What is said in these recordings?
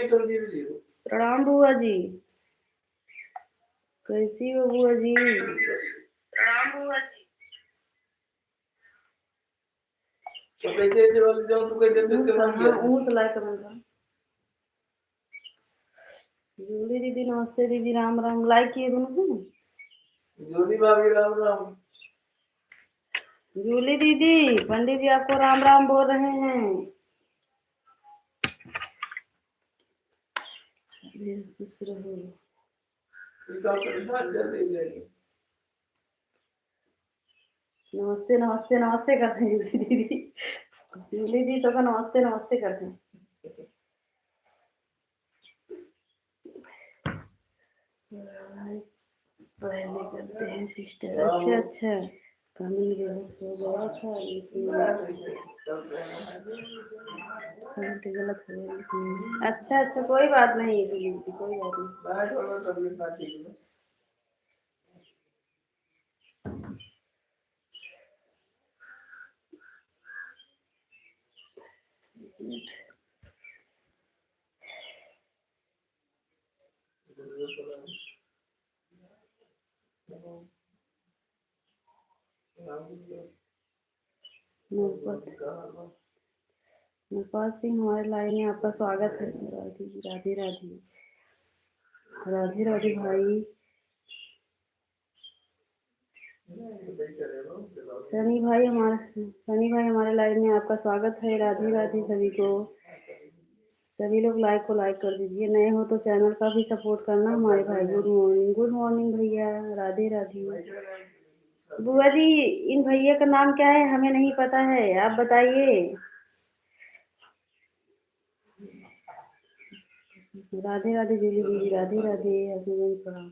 प्रणाम बुआ जी, कैसी हो बुआ जी? प्रणाम बुआ जी। जूली दीदी नमस्ते दीदी, राम राम। लाइक किए दोनों को? जूली भाभी राम राम। जूली दीदी, पंडित जी आपको राम राम बोल रहे हैं। खुश रहो। नमस्ते नमस्ते नमस्ते करते हैं जूली दीदी। जूली दीदी तो का नमस्ते नमस्ते करते हैं। पहले करते हैं सिस्टर। अच्छा अच्छा, कमेंट गलत हो गया था गलत हो गया। अच्छा अच्छा, कोई बात नहीं दीदी, कोई बात नहीं। नौपाल सिंह हमारे लाइन में, आपका स्वागत है। राधे राधे राधे राधे भाई। सनी भाई हमारे लाइन में, आपका स्वागत है। राधे राधे सभी को। सभी लोग लाइक को लाइक कर दीजिए, नए हो तो चैनल का भी सपोर्ट करना हमारे भाई। गुड मॉर्निंग भैया, राधे राधे। बुआ जी, इन भैया का नाम क्या है? हमें नहीं पता है, आप बताइए। राधे राधे जूली दीदी, राधे राधे। प्रणाम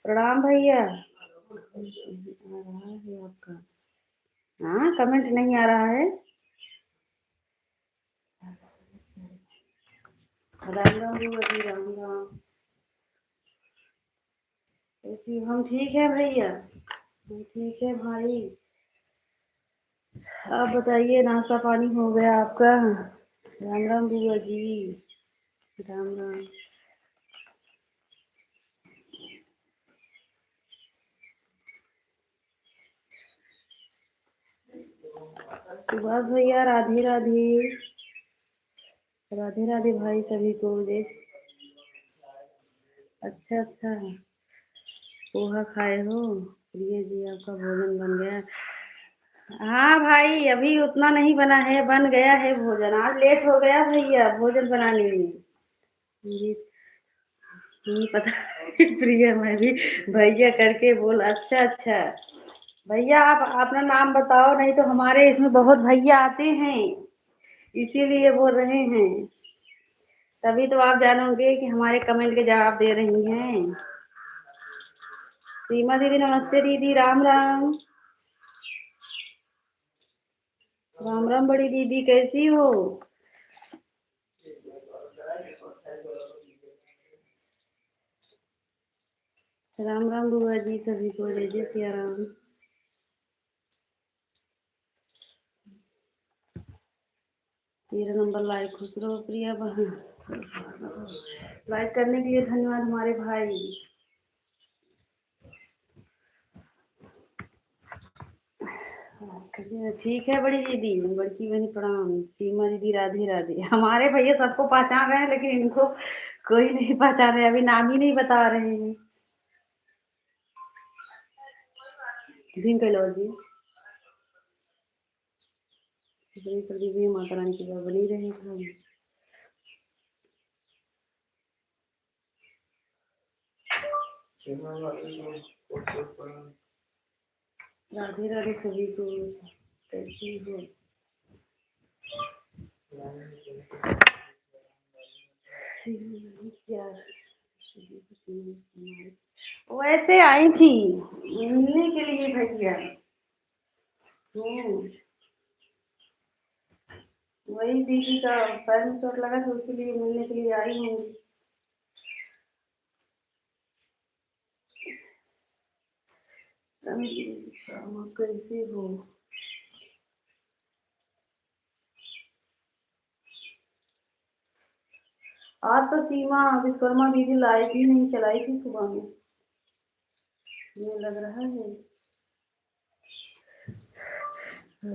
प्रणाम भैया। आ रहा है आपका? हाँ, कमेंट नहीं आ रहा है। राम राम बुआ जी, राम राम। ऐसी हम ठीक है भैया, हम ठीक है भाई। आप बताइए, नाश्ता पानी हो गया आपका? राम राम बुआ जी, राम राम। सुभाष भैया, राधे राधे। राधे राधे भाई सभी को। अच्छा अच्छा, पोहा खाए हो? प्रिय जी, आपका भोजन बन गया? हाँ भाई, अभी उतना नहीं बना है, बन गया है भोजन। आज लेट हो गया भैया भोजन बनाने में। जी, नहीं पता। प्रिय, मैं भी भैया करके बोल। अच्छा अच्छा भैया, आप अपना नाम बताओ, नहीं तो हमारे इसमें बहुत भैया आते हैं, इसीलिए बोल रहे हैं। तभी तो आप जानोगे कि हमारे कमेंट के जवाब दे रही हैं। सीमा दीदी नमस्ते दीदी, राम राम। राम राम बड़ी दीदी, कैसी हो? राम राम बुआ जी सभी को, जय जय सिया राम। 13 नंबर लाइक, खुश रहो प्रिया बहन। लाइक करने के लिए धन्यवाद हमारे भाई। ठीक है बड़ी दीदी, बड़की बहन प्रणाम। सीमा दीदी राधे राधे। हमारे भैया सबको पहचान रहे हैं, लेकिन इनको कोई नहीं पहचान रहे, अभी नाम ही नहीं बता रहे हैं। दिन कैलो जी, प्रदीप माता रानी की जय बनी रहे हम। राधे राधे सभी को, कैसी हो? वैसे आई थी मिलने के लिए भैया। वही दीदी का पैर में चोट लगा था, उसीलिए मिलने के लिए आई हूँ। कैसे हो? आज तो सीमा विश्वकर्मा दीदी लाइट ही नहीं चलाई थी सुबह में, मुझे लग रहा है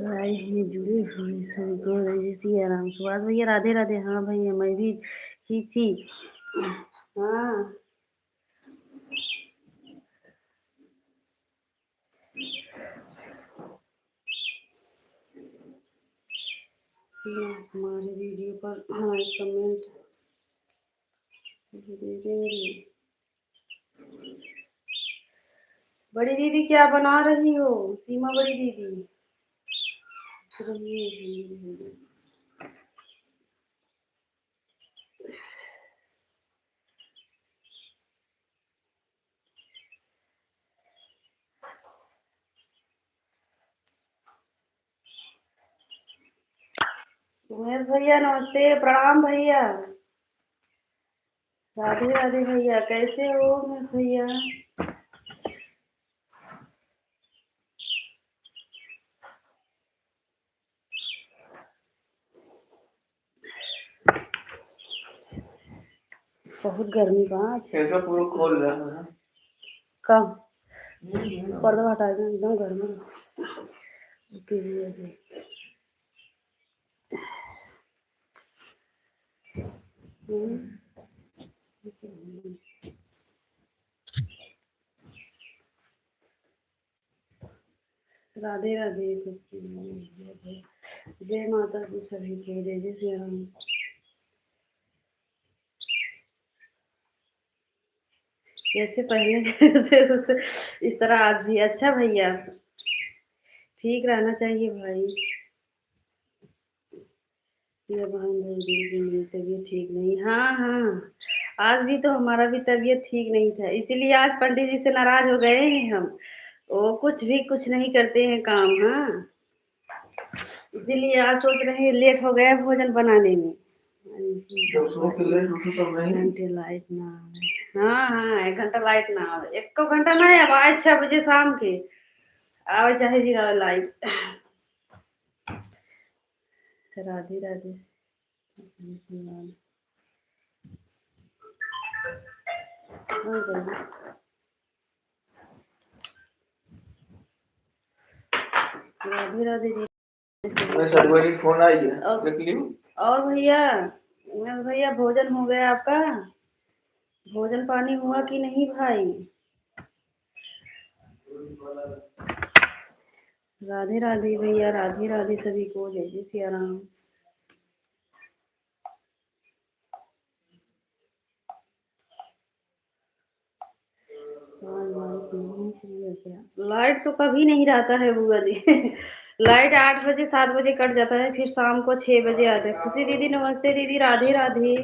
लाइट में जुड़ी हुई सभी को जैसी आराम। सुभाष भैया राधे राधे। हाँ भैया मैं भी की थी। हाँ हमारे वीडियो पर हमारे कमेंट दे देंगे। बड़ी दीदी क्या बना रही हो? सीमा बड़ी दीदी उमेश भैया नमस्ते, प्रणाम भैया। राधे राधे भैया, कैसे हो उमेश भैया? बहुत गर्मी बात कैसा पूरा खोल रहा है कम पर्दा हटा दे, एकदम गर्मी के लिए से। राधे राधे, जय माता दी सभी को, जय जय श्री राम। जैसे पहले से उस इस तरह आज भी। अच्छा भैया, ठीक रहना चाहिए भाई। ये बहन भाई की मेरी तबीयत ठीक नहीं। हाँ हाँ, आज भी तो हमारा भी तबीयत ठीक नहीं था, इसीलिए आज पंडित जी से नाराज हो गए हैं हम। वो कुछ नहीं करते हैं काम। हाँ, इसीलिए आज सोच रहे हैं लेट हो गया भोजन बनाने में। घंटे लाइट ना आवे। हाँ हाँ, 1 घंटा लाइट ना आवे, 1 घंटा ना अब आए 6 बजे शाम के आवे चाहे जीरा लाइट। राधे राधे। राधे राधे जी। फोन आई है, देख लियो। और भैया भैया भोजन हो गया आपका? भोजन पानी हुआ कि नहीं भाई? राधे राधे भैया, राधे राधे सभी को, जय जय सिया राम। लाइट तो कभी नहीं रहता है बुआ जी। लाइट 8 बजे 7 बजे कट जाता है, फिर शाम को 6 बजे आता है। खुशी दीदी नमस्ते दीदी, राधे राधे।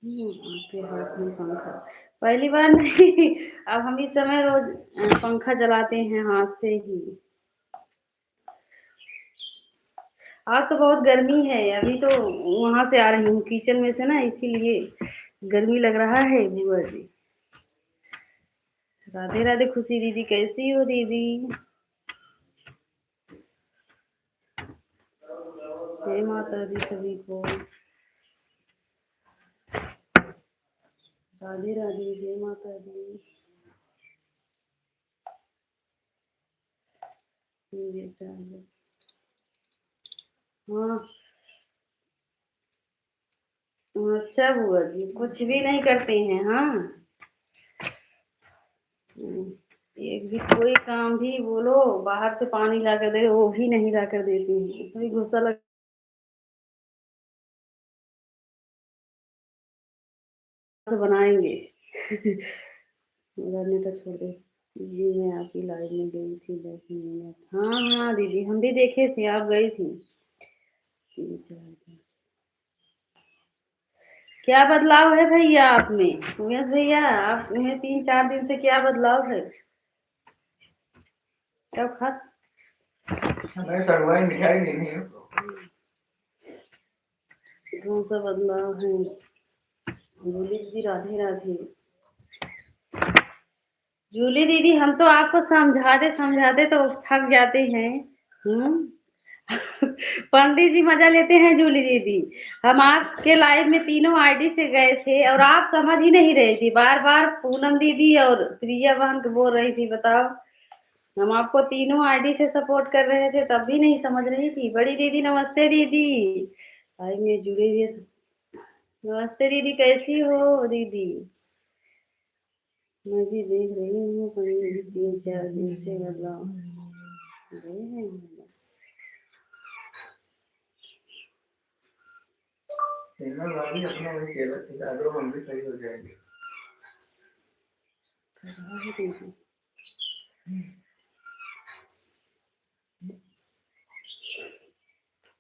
आपके हाथ में पंखा? पहली बार नहीं, अब हम इस समय रोज पंखा चलाते हैं हाथ से ही। आज तो बहुत गर्मी है, अभी तो वहां से आ रही हूँ किचन में से ना, इसीलिए गर्मी लग रहा है बुआ जी। राधे राधे खुशी दीदी, कैसी हो दीदी? जय माता दी सभी को, राधे राधे, जय माता दी। हाँ अच्छा बुआ जी, कुछ भी नहीं करते हैं। हाँ एक भी कोई काम भी बोलो, बाहर से पानी ला कर दे, वो भी नहीं ला कर देती हैं, इसमें गुस्सा लग से बनाएंगे। मेरा नेटा छोड़ दे जी, मैं आपकी लाइव में गई थी 10 मिनट। हाँ हाँ दीदी, हम भी देखे थे, आप गई थी। 3-4 दिन। क्या बदलाव है भैया आप में? उमेश भैया आप में 3-4 दिन से क्या बदलाव है? कब खा नहीं सड़वाई मिठाई नहीं है। कौन सा बदलाव है? जूली दीदी राधे राधे। जूली दीदी हम तो आपको समझाते समझाते तो थक जाते हैं। पंडित जी मजा लेते हैं जूली दीदी। हम आपके लाइव में तीनों आईडी से गए थे और आप समझ ही नहीं रही थी, बार बार पूनम दीदी और प्रिया बहन को बोल रही थी। बताओ, हम आपको तीनों आईडी से सपोर्ट कर रहे थे तब भी नहीं समझ रही थी। बड़ी दीदी नमस्ते दीदी, भाई में जुड़े हुए। नमस्ते दीदी, कैसी हो दीदी? मैं भी देख रही हूँ कहीं 3-4 दिन से बदलाव गए हैं। सिग्नल वाली अपना वही केवल सिखा दो, हम भी सही हो जाएंगे।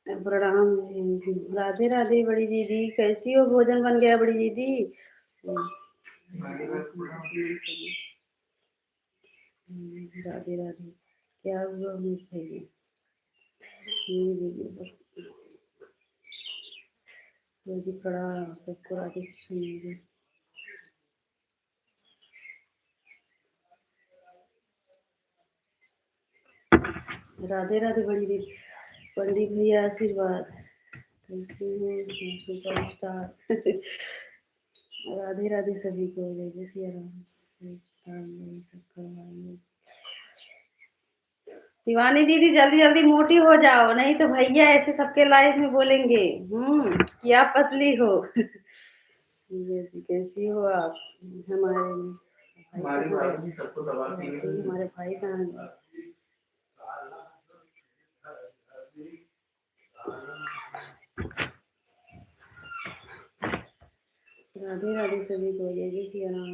प्रणाम जी। राधे राधे बड़ी दीदी, कैसी हो? भोजन बन गया बड़ी दीदी? राधे राधे। क्या हुआ मुझे? दीदी प्रणाम सबको, राधे कृष्ण। राधे राधे बड़ी दीदी। पंडित भैया आशीर्वाद। सुपरस्टार। राधे राधे सभी को, जय श्री राम। शिवानी दीदी जल्दी जल्दी मोटी हो जाओ, नहीं तो भैया ऐसे सबके लाइफ में बोलेंगे कि आप पतली हो। कैसी हो आप? हमारी भाभी सबको दबाती है। हमारे भाई कहाँ हैं? राधे राधे सभी को, जय श्री राम।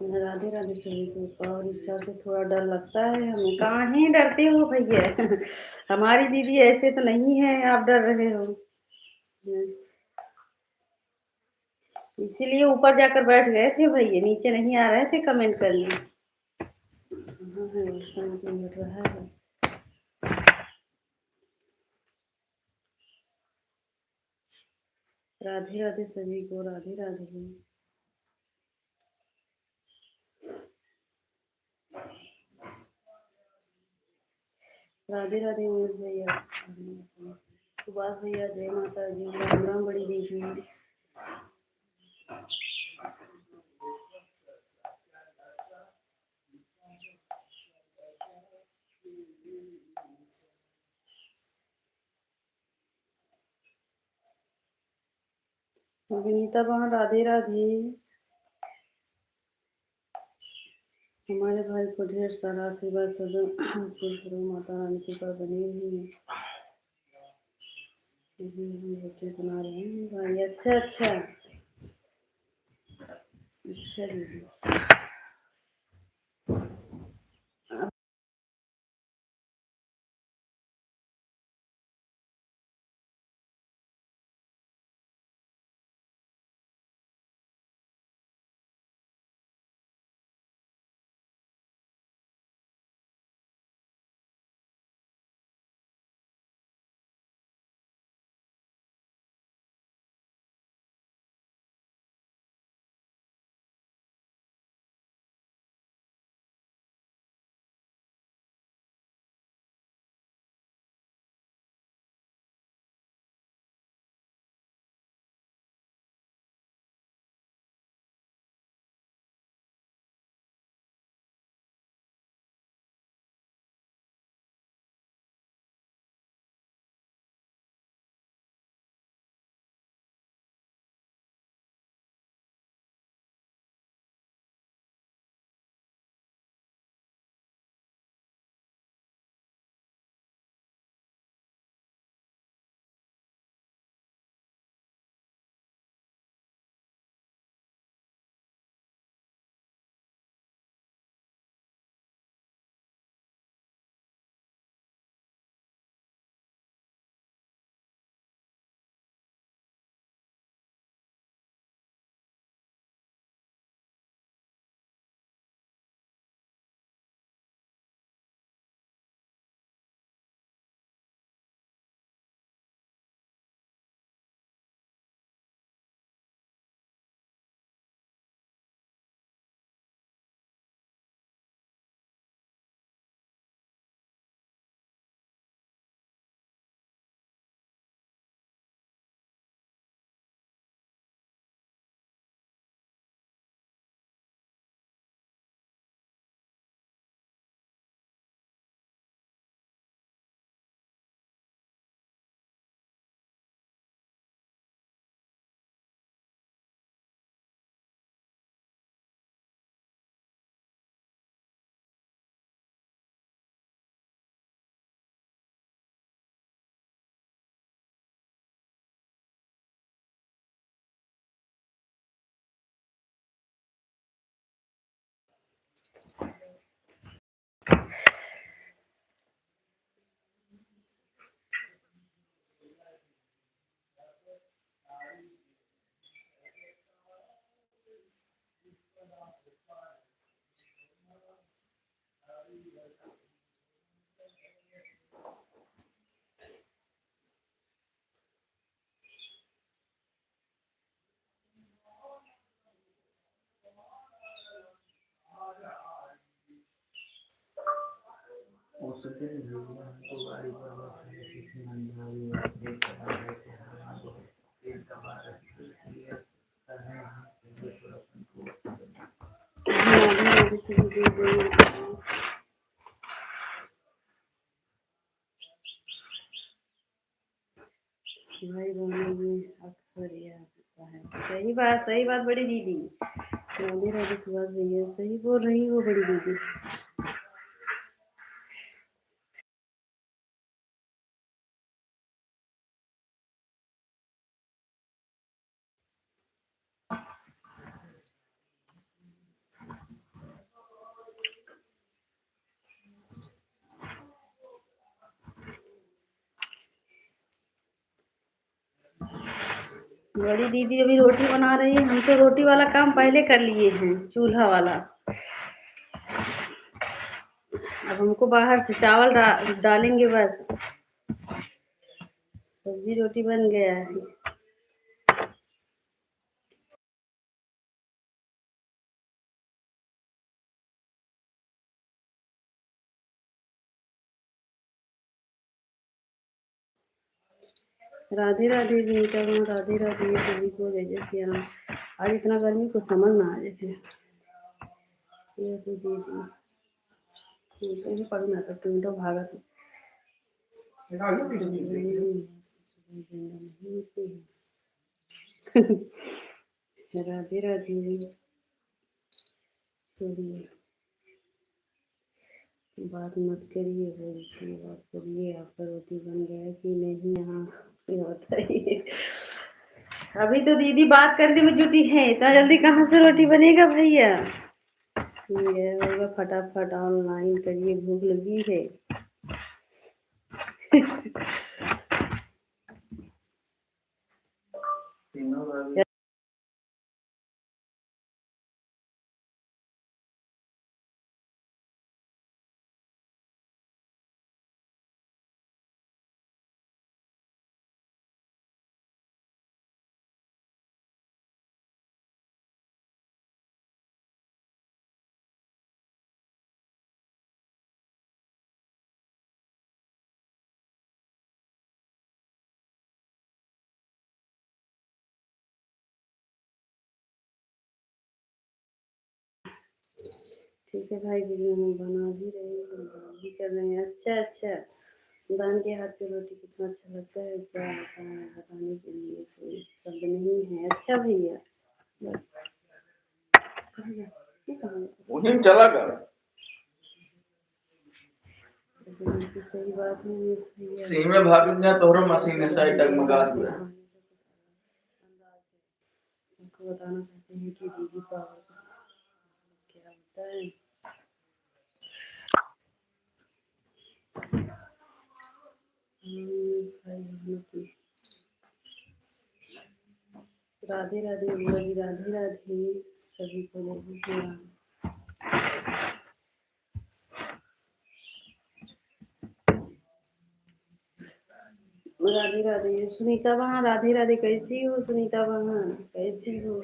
राधे राधे सभी को। और इच्छा से थोड़ा डर लगता है हमें। कहाँ ही डरते हो भैया? हमारी दीदी ऐसे तो नहीं है आप डर रहे हो। इसीलिए ऊपर जाकर बैठ गए थे भैया, नीचे नहीं आ रहे थे कमेंट करने। मिट रहा है। राधे राधे सभी को, राधे राधे। राधे राधे उमेश भैया, सुभाष भैया, जय माता जी, राम राम बड़ी दीदी। विनीता बहन राधे राधे। हमारे भाई को ढेर सारा आशीर्वाद सदा करो, माता रानी की कृपा बनी हुई है। बना रहे हैं भाई। अच्छा अच्छा अच्छा दीदी। चलते नहीं भैया, हमको गाड़ी पर बहुत सारे किसी मंझावी और तेज दबा रहे थे, हवा बहुत तेज दबा रही थी, इसलिए कर रहे हैं कि थोड़ा कंट्रोल भाई बहनों में अक्सर यह होता है। सही बात बड़ी दीदी, राधे राधे सुभाष भैया, सही बोल रही हो बड़ी दीदी। बड़ी दीदी अभी रोटी बना रही है, हम तो रोटी वाला काम पहले कर लिए हैं, चूल्हा वाला। अब हमको बाहर से चावल डालेंगे बस, सब्जी रोटी बन गया है। राधे राधे जी, तब राधे राधे सभी को जैसे हम आज इतना गर्मी को समझ ना आ जैसे ये तो दीदी पढ़ ना तो तुम तो भागत राधे राधे। चलिए बात मत करिए, बोलिए बात करिए, आपका रोटी बन गया कि नहीं यहाँ ये बताइए। अभी तो दीदी बात करने में जुटी है, इतना जल्दी कहाँ से रोटी बनेगा भैया। ये होगा फटाफट ऑनलाइन करिए, भूख लगी है। तीनों भाभी ठीक है भाई, वीडियो हम बना भी रहे हैं, बात भी कर रहे हैं। अच्छा अच्छा, दान के हाथ की रोटी कितना अच्छा लगता है, क्या बताएं, बताने के लिए कोई शब्द नहीं है। अच्छा भैया बस उन्हीं चला कर सही बात है भैया। सीमे भाभी ने तोहरो मशीन साइड डगमगा दिया। उनको बताना चाहते हैं कि दीदी का क्या होता है। भाई बहनों की राधे राधे बुआ जी, राधे राधे सभी को जल्दी से राधे राधे। सुनीता बहन राधे राधे, कैसी हो सुनीता बहन, कैसी हो?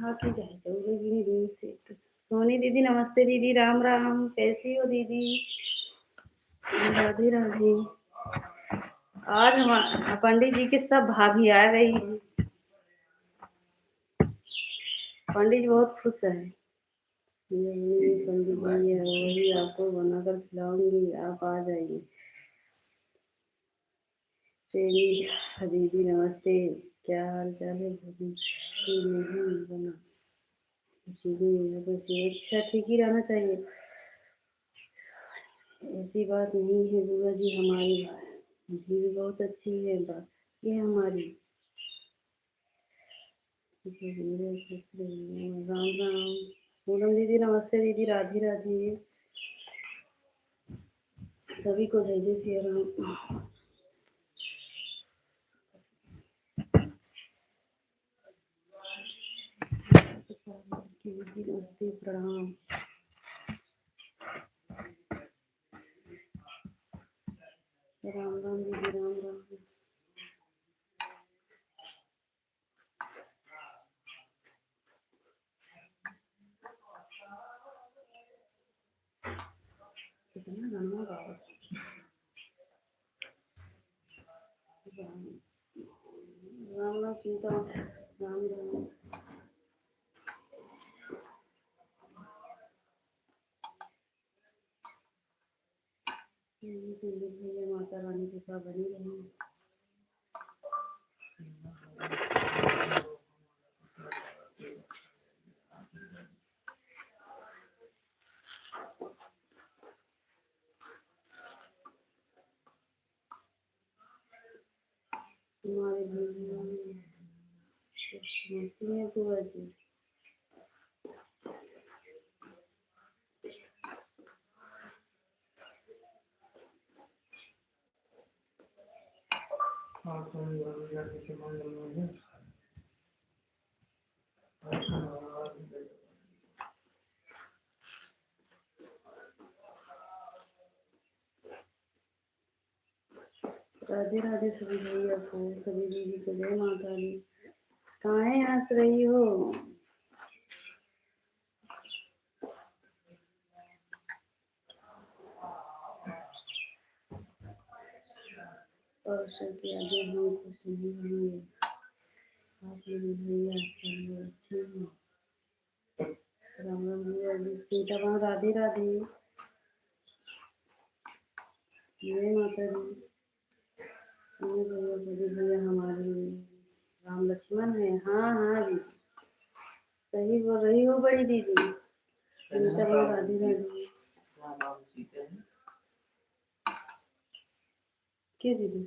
हाथ ही जाए दिन से। सोनी दीदी नमस्ते दीदी, राम राम, कैसी हो दीदी? राधे राधे। आज हम पंडित जी के सब भाभी आ गई है, पंडित जी बहुत खुश है। ये पंडित जी है, वही आपको बनाकर खिलाऊंगी, आप आ जाइए। तेरी दीदी नमस्ते, क्या हाल चाल है? नहीं बना अच्छा, ठीक ही रहना चाहिए, ऐसी बात नहीं है बुआ जी। हमारी भी बहुत अच्छी है बात ये हमारी। राम राम। पूनम दीदी नमस्ते दीदी, राधे राधे सभी को, जय जय सिया राम। दीदी नमस्ते, प्रणाम। राम राम दीदी, राम राम। कितना गाना गाओ। राम राम सीता राम राम। भैया माता रानी की कृपा बनी रही। हमारे भैया में तो ऐसी और तुम भैया किसी मंदिर में है राधे राधे सभी भैया को, सभी दीदी को जय माता दी। काहे हंस रही हो? और सबके आगे हम कुछ नहीं होंगे। आप मेरे भैया सब लोग अच्छे हैं। राम राम भैया जी सीता वहाँ राधे राधे जय माता दी। ये भैया सभी भैया हमारे राम लक्ष्मण है। हाँ हाँ दीदी सही बोल रही हो बड़ी दीदी। सीता वहाँ राधे राधे। क्या दीदी?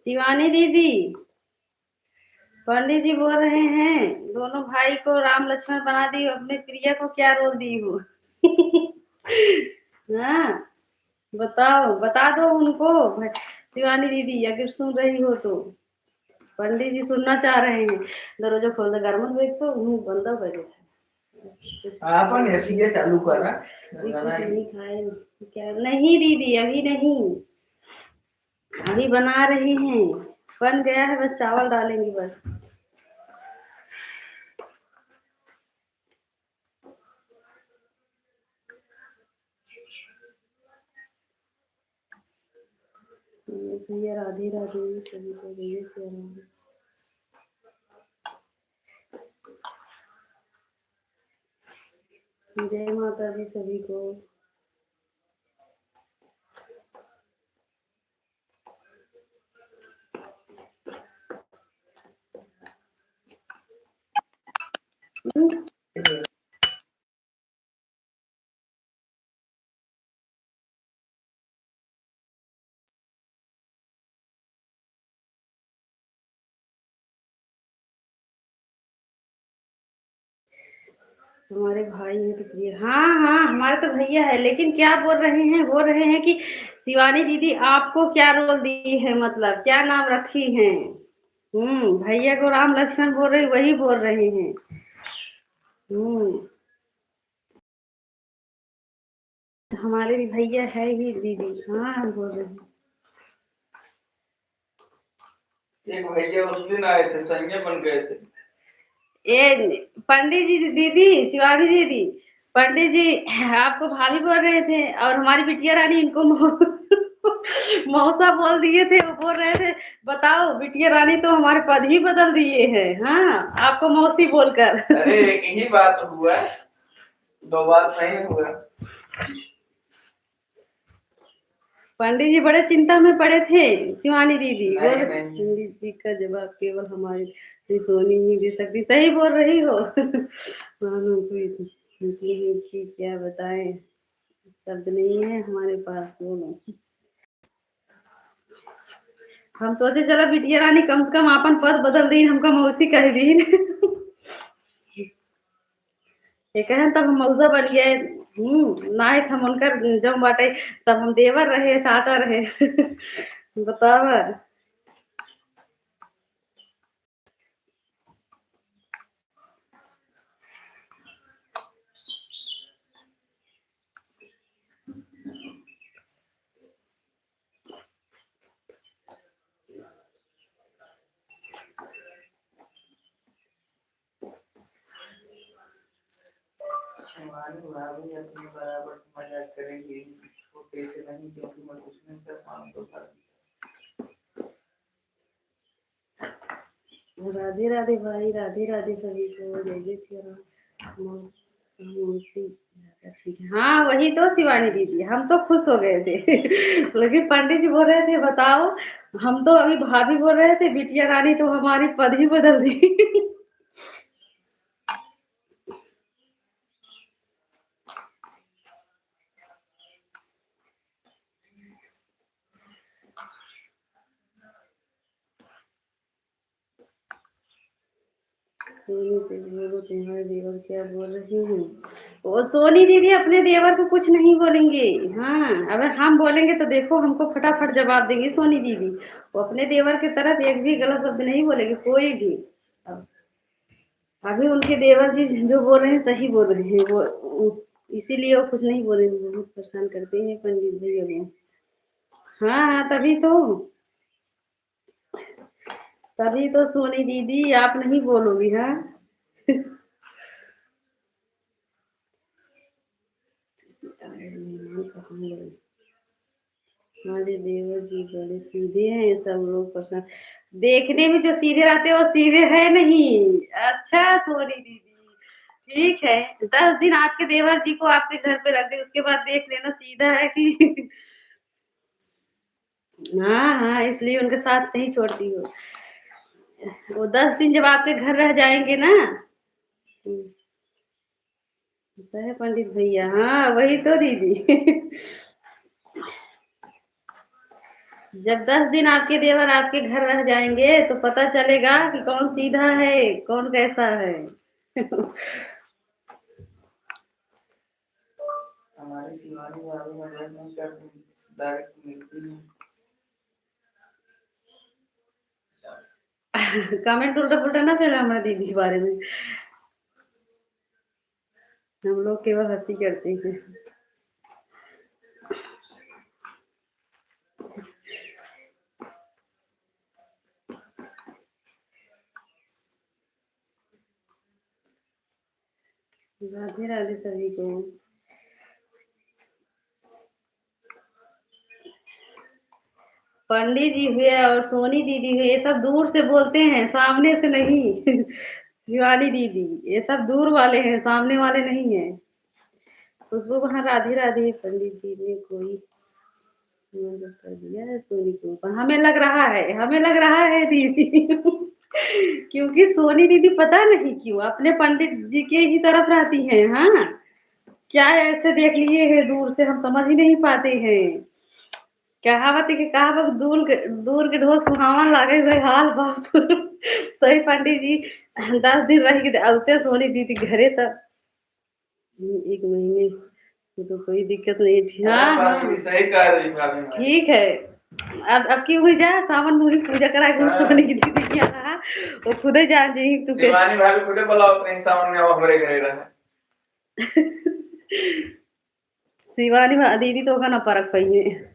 शिवानी दीदी पंडित जी बोल रहे हैं दोनों भाई को राम लक्ष्मण बना दी हो, अपने प्रिया को क्या रोल दी हो? हाँ बताओ, बता दो उनको। शिवानी दीदी अगर सुन रही हो तो पंडित जी सुनना चाह रहे हैं। दरवाजा खोल दो, घर में देख तो मुंह बंद हो गया। अपन ऐसी चालू करा कुछ नहीं खाए क्या? नहीं दीदी अभी नहीं, अभी बना रही हैं। बन गया है, बस चावल डालेंगे बस। भैया राधे राधे सभी को भैया से जय माता दी सभी को। हमारे भाई हैं तो प्रिय। हाँ हाँ हमारे तो भैया है, लेकिन क्या बोल रहे हैं? बोल रहे हैं कि शिवानी दीदी आपको क्या रोल दी है, मतलब क्या नाम रखी हैं? भैया को राम लक्ष्मण बोल रही, वही बोल रहे हैं। हमारे भी भैया है ही दीदी। हाँ हम बोल रहे हैं। एक भैया उस दिन आए थे, संजय बन गए थे। ये पंडित जी दीदी, शिवानी दीदी पंडित जी आपको भाभी बोल रहे थे, और हमारी बिटिया रानी इनको मौसा बोल दिए थे। वो बोल रहे थे बताओ बिटिया रानी तो हमारे पद ही बदल दिए हैं। हाँ आपको मौसी बोलकर। अरे एक ही बात हुआ, दो बात नहीं हुआ। पंडित जी बड़े चिंता में पड़े थे। शिवानी दीदी नहीं, पंडित जी का जवाब केवल हमारी सोनी ही दे सकती। सही बोल रही हो। मानो कोई क्या बताएं, शब्द नहीं है हमारे पास। बोलो। हम सोचे चलो बिटिया रानी कम से कम अपन पद बदल दी, हमका मौसी कह दी। ये कहें तब हम मौसा बन गए। नायक हम उनकर जम बाटे, तब हम देवर रहे चाचा रहे। बताव। शिवानी भाभी अपने बराबर मजाक करेंगे, छोटे से नहीं, क्योंकि मैं कुछ नहीं कर पाऊँ तो राधे राधे भाई, राधे राधे सभी को, जय जय श्री राम। मुंशी, ठीक है। हाँ वही तो शिवानी दीदी, हम तो खुश हो गए थे लेकिन पंडित जी बोल रहे थे बताओ, हम तो अभी भाभी बोल रहे थे बिटिया रानी तो हमारी पद ही बदल दी सोनी से बोलो तुम्हारे देवर क्या बोल रही हूँ। वो सोनी दीदी अपने देवर को कुछ नहीं बोलेंगे। हाँ अगर हम बोलेंगे तो देखो हमको फटाफट जवाब देंगी सोनी दीदी। वो अपने देवर की तरफ एक भी गलत शब्द नहीं बोलेंगे कोई भी। अब अभी उनके देवर जी जो बोल रहे हैं सही बोल रहे हैं वो, इसीलिए वो कुछ नहीं बोलेंगे। बहुत परेशान करते हैं पंडित भैया वो। हाँ हाँ तभी तो सोनी दीदी आप नहीं बोलोगी। हाँ हमारे देवर जी बड़े सीधे हैं, सब लोग पसंद। देखने में जो सीधे रहते हैं वो सीधे है नहीं। अच्छा सोनी दीदी ठीक है, 10 दिन आपके देवर जी को आपके घर पे रख दे, उसके बाद देख लेना सीधा है कि हाँ हाँ इसलिए उनके साथ नहीं छोड़ती हो। वो 10 दिन जब आपके घर रह जाएंगे ना। होता है पंडित भैया, हाँ वही तो दीदी जब 10 दिन आपके देवर आपके घर रह जाएंगे तो पता चलेगा कि कौन सीधा है कौन कैसा है हमारी शिवानी भाभी मजाक नहीं करती, डायरेक्ट मिलती है। कमेंट उल्टा पुल्टा ना करना हमारे दीदी के बारे में। हम लोग केवल हंसी करते हैं। राधे राधे सभी को। पंडित जी हुए और सोनी दीदी हुए ये सब दूर से बोलते हैं सामने से नहीं शिवानी दीदी ये सब दूर वाले हैं सामने वाले नहीं हैं। खुशबू वहाँ राधे राधे पंडित जी ने कोई मदद कर दिया है सोनी के ऊपर, हमें लग रहा है दीदी क्योंकि सोनी दीदी पता नहीं क्यों अपने पंडित जी के ही तरफ रहती हैं। हाँ क्या ऐसे देख लिए है दूर से हम समझ ही नहीं पाते हैं। कहावत है कि कहावत दूर के ढोल सुहावन लागे हुए हाल बाप सही पंडित जी 10 दिन रह के औते सोनी दीदी घरे तक 1 महीने में तो कोई दिक्कत नहीं थी। हाँ हाँ सही कह रही भाभी। ठीक है। अब क्यों हुई जा सावन में ही पूजा करा के सोनी की दीदी क्या रहा वो खुद ही जान जी तू के शिवानी भाभी खुदे बोलाओ अपने सावन में वो हमारे घरे रहे शिवानी दीदी तो ना परख पाई है।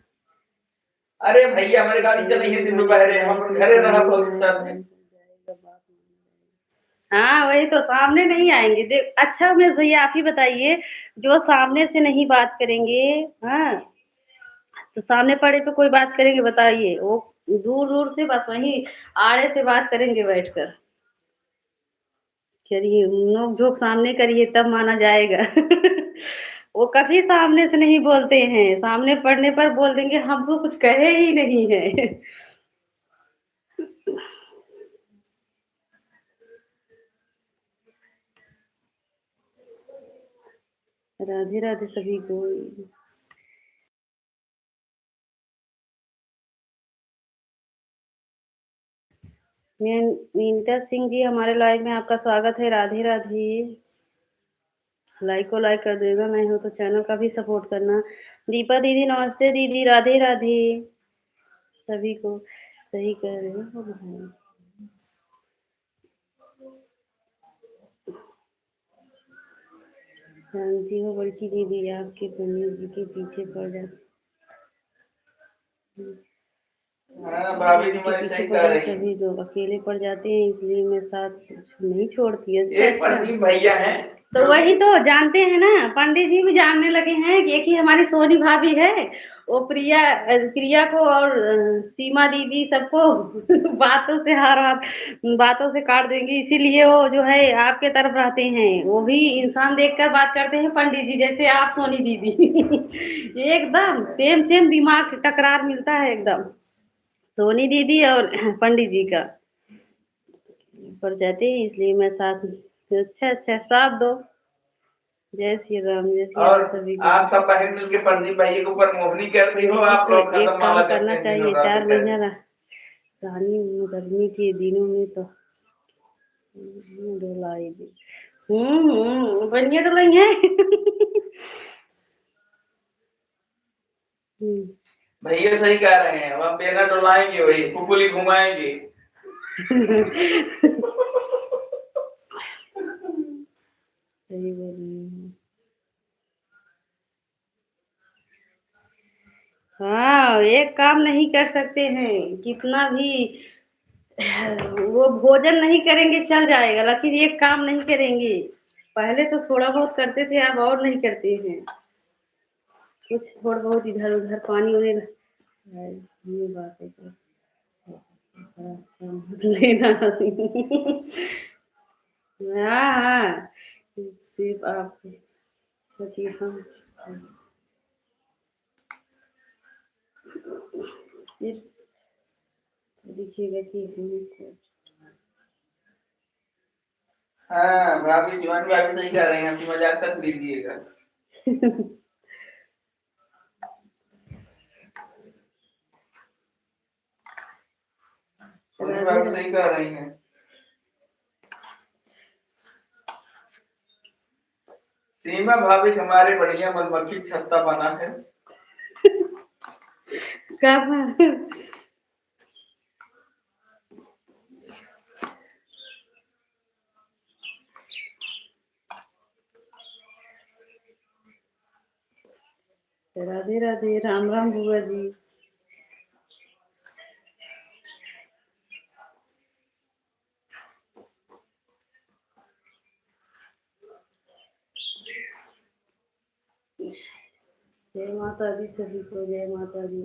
अरे भैया हमारी गाड़ी चली है दिन दोपहर हम अपन घरे रहा बहुत साथ में। हाँ वही तो सामने नहीं आएंगे देख। अच्छा उमेश भैया आप ही बताइए जो सामने से नहीं बात करेंगे। हाँ तो सामने पड़े पे कोई बात करेंगे बताइए वो दूर दूर से बस वही आड़े से बात करेंगे बैठकर। चलिए नोक झोंक सामने करिए तब माना जाएगा वो कभी सामने से नहीं बोलते हैं, सामने पड़ने पर बोल देंगे हम तो कुछ कहे ही नहीं है राधे राधे सभी को। मीनता सिंह जी हमारे लाइव में आपका स्वागत है। राधे राधे। लाइक को लाइक कर देना, नहीं हो तो चैनल का भी सपोर्ट करना। दीपा दीदी नमस्ते दीदी, राधे राधे सभी को। सही कह रहे हो। जानती हो बड़की दीदी आपके पंडित जी के पीछे पड़ जाती। हाँ भाभी उनके तुम्हारी पीछे सही कह पड़े रही है। सभी लोग अकेले पड़ जाते हैं, इसलिए मैं साथ नहीं छोड़ती। अच्छा एक अच्छा। प्रदीप भैया हैं तो जो वही कि तो जानते हैं ना, पंडित जी भी जानने लगे हैं कि एक ही हमारी सोनी भाभी है, वो प्रिया प्रिया को और सीमा दीदी सबको बातों से हर बातों से काट देंगी, इसीलिए वो जो है आपके तरफ रहते हैं। वो भी इंसान देखकर बात करते हैं पंडित जी, जैसे आप सोनी दीदी एकदम सेम सेम दिमाग टकरार मिलता है एकदम, सोनी दीदी और पंडित जी का पड़ जाते हैं, इसलिए मैं साथ में। अच्छा अच्छा, साथ दो। जय श्री और राम सभी को। आप सब बहन मिलके प्रदीप भैया के ऊपर मोहनी करती हो, नहीं आप तो लोग एक कदम काम माला करना जपते हैं दिनों चाहिए, रात 4 महीना कहते। रहनी गर्मी के दिनों में तो डोलाई दी। बढ़िया डोलाई है। हम्म। भैया सही कह रहे हैं, अब हम बेना डुलाएंगे, वही कुकुली घुमाएंगे। सही बोल रही हैं। हाँ, एक काम नहीं कर सकते हैं, कितना भी वो भोजन नहीं करेंगे चल जाएगा, लेकिन एक काम नहीं करेंगे। पहले तो थोड़ा बहुत करते थे, अब और नहीं करते हैं। कुछ थोड़ा बहुत इधर उधर पानी वानी ये बात है तो लेना। हाँ हाँ, सिर्फ आप सोचिए हम सिर्फ दिखिएगा कि हमको। हाँ भाभी शिवानी भाभी सही कह रही हैं, अपनी मजाक तक लीजिएगा। सोनी राधे भाभी राधे। सही कह रही हैं। सीमा भाभी हमारे बढ़िया मधुमक्खी छत्ता बना है। कब? राधे राधे, राम राम बुआ जी। जय माता दी सभी को, जय माता दी।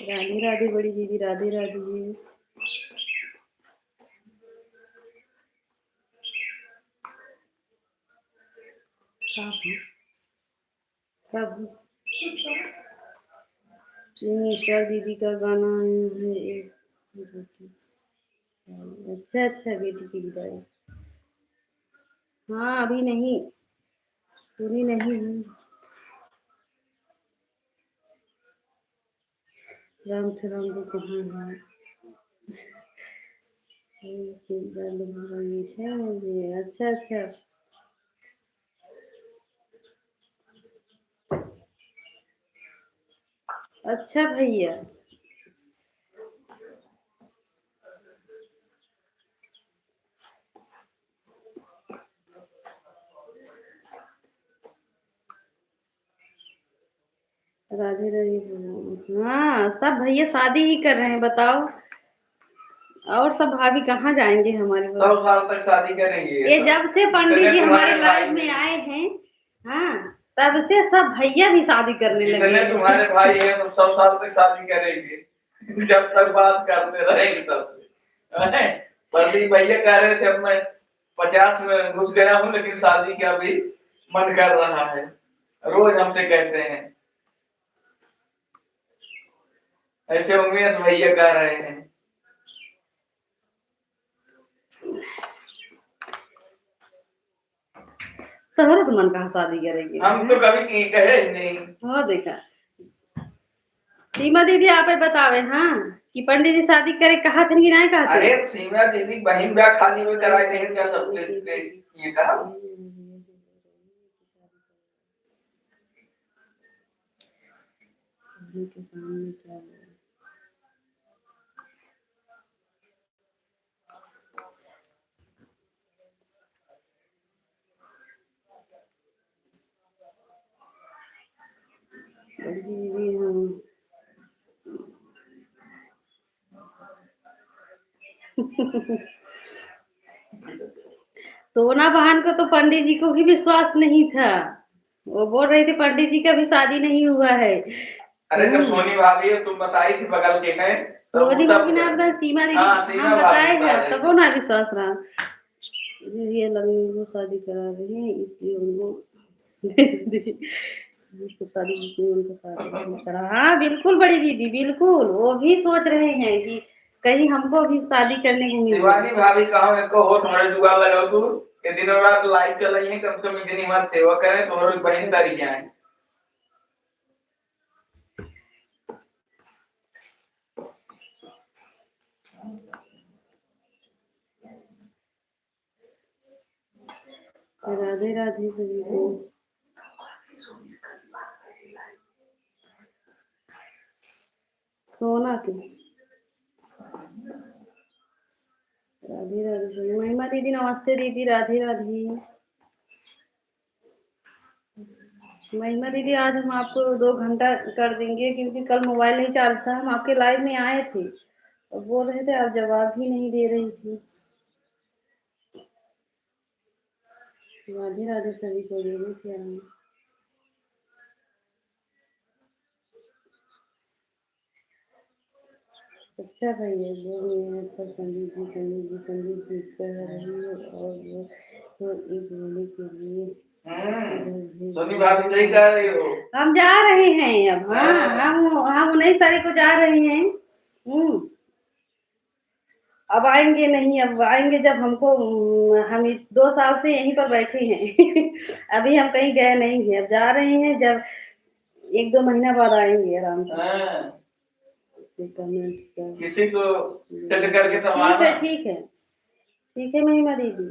राधे राधे बड़ी दीदी, राधे राधे जी। कब निशा दीदी का गाना है एक। अच्छा अच्छा, बेटी की विदाई। हाँ अभी नहीं सुनी, नहीं हूँ। राम से राम को कहाँ है? दर्द हो रही है मुझे। अच्छा अच्छा। अच्छा भैया। राधे राधे बोलो। हाँ सब भैया शादी ही कर रहे हैं, बताओ। और सब भाभी कहाँ जाएंगे हमारे सौ बस। साल तक शादी करेंगे ये सब। जब से पंडित जितने जी हमारे तुम्हारे भाई लाइफ में हैं, आए हैं, हाँ, तब से सब भैया भी शादी करने लगे जितने हैं। तुम्हारे भाई हैं सब 100 साल तक शादी करेंगे। जब तक बात करते रहेंगे तब से। प्रदीप भैया कह रहे थे अब मैं 50 में घुस गया हूँ, लेकिन शादी का भी मन कर रहा है, रोज हमसे कहते हैं। ऐसे उमेश भैया कह रहे हैं। तोहरा तो मन कहाँ शादी करेंगे हम हैं? तो कभी कहे ही नहीं। हो देखा। सीमा दीदी आप ही बतावे हाँ, कि पंडित जी शादी करे कहा थे कि नहीं कहा थे? अरे सीमा दीदी बहन ब्याह खाली में कराए नहीं क्या सबके ये कहा। के सामने क्या बोले? जी हाँ। सोना बहन को तो पंडित जी को भी विश्वास नहीं था। वो बोल रही थी पंडित जी का भी शादी नहीं हुआ है। अरे जब सोनी भाभी है तुम बताई थी बगल के हैं सोनी भाभी ने आपका सीमा दीदी हाँ सीमा हम बताए भाभी हैं बता तब वो ना विश्वास रहा। ये लड़की को शादी करा रही है इसलिए उनको जिसको शादी जिसने उनको शादी नहीं करा। हाँ बिल्कुल बड़ी दीदी बिल्कुल वो भी सोच रहे हैं कि कहीं हमको भी शादी करने को मिल जाए। शिवानी भाभी कहो इनको हो तुम्हारे जुगाड़ लगाओ तू ये दिनों रात लाइव चल रही है कम से कम इतनी मत सेवा करें तुम्हारी बहन तारी जाए। राधे राधे सभी को। सोना की राधे राधे सभी। महिमा दीदी नमस्ते दीदी राधे राधे। महिमा दीदी आज हम आपको 2 घंटा कर देंगे क्योंकि कल मोबाइल नहीं चार्ज था। हम आपके लाइव में आए थे और बोल रहे थे आप जवाब भी नहीं दे रही थी। राधे राधे सभी को दीदी क्या है। अच्छा भैया जो मेरे पर संदीप जी कह रही है और वो तो एक बोले के लिए सोनी भाभी सही कह रही हो। हम जा रहे हैं अब। हाँ हम 19 तारीख को जा रहे हैं। अब आएंगे नहीं अब आएंगे जब हमको हम 2 साल से यहीं पर बैठे हैं अभी हम कहीं गए नहीं हैं। अब जा रहे हैं जब 1-2 महीना बाद आएंगे आराम से। किसी को सेट करके ठीक है ठीक है महिमा दीदी।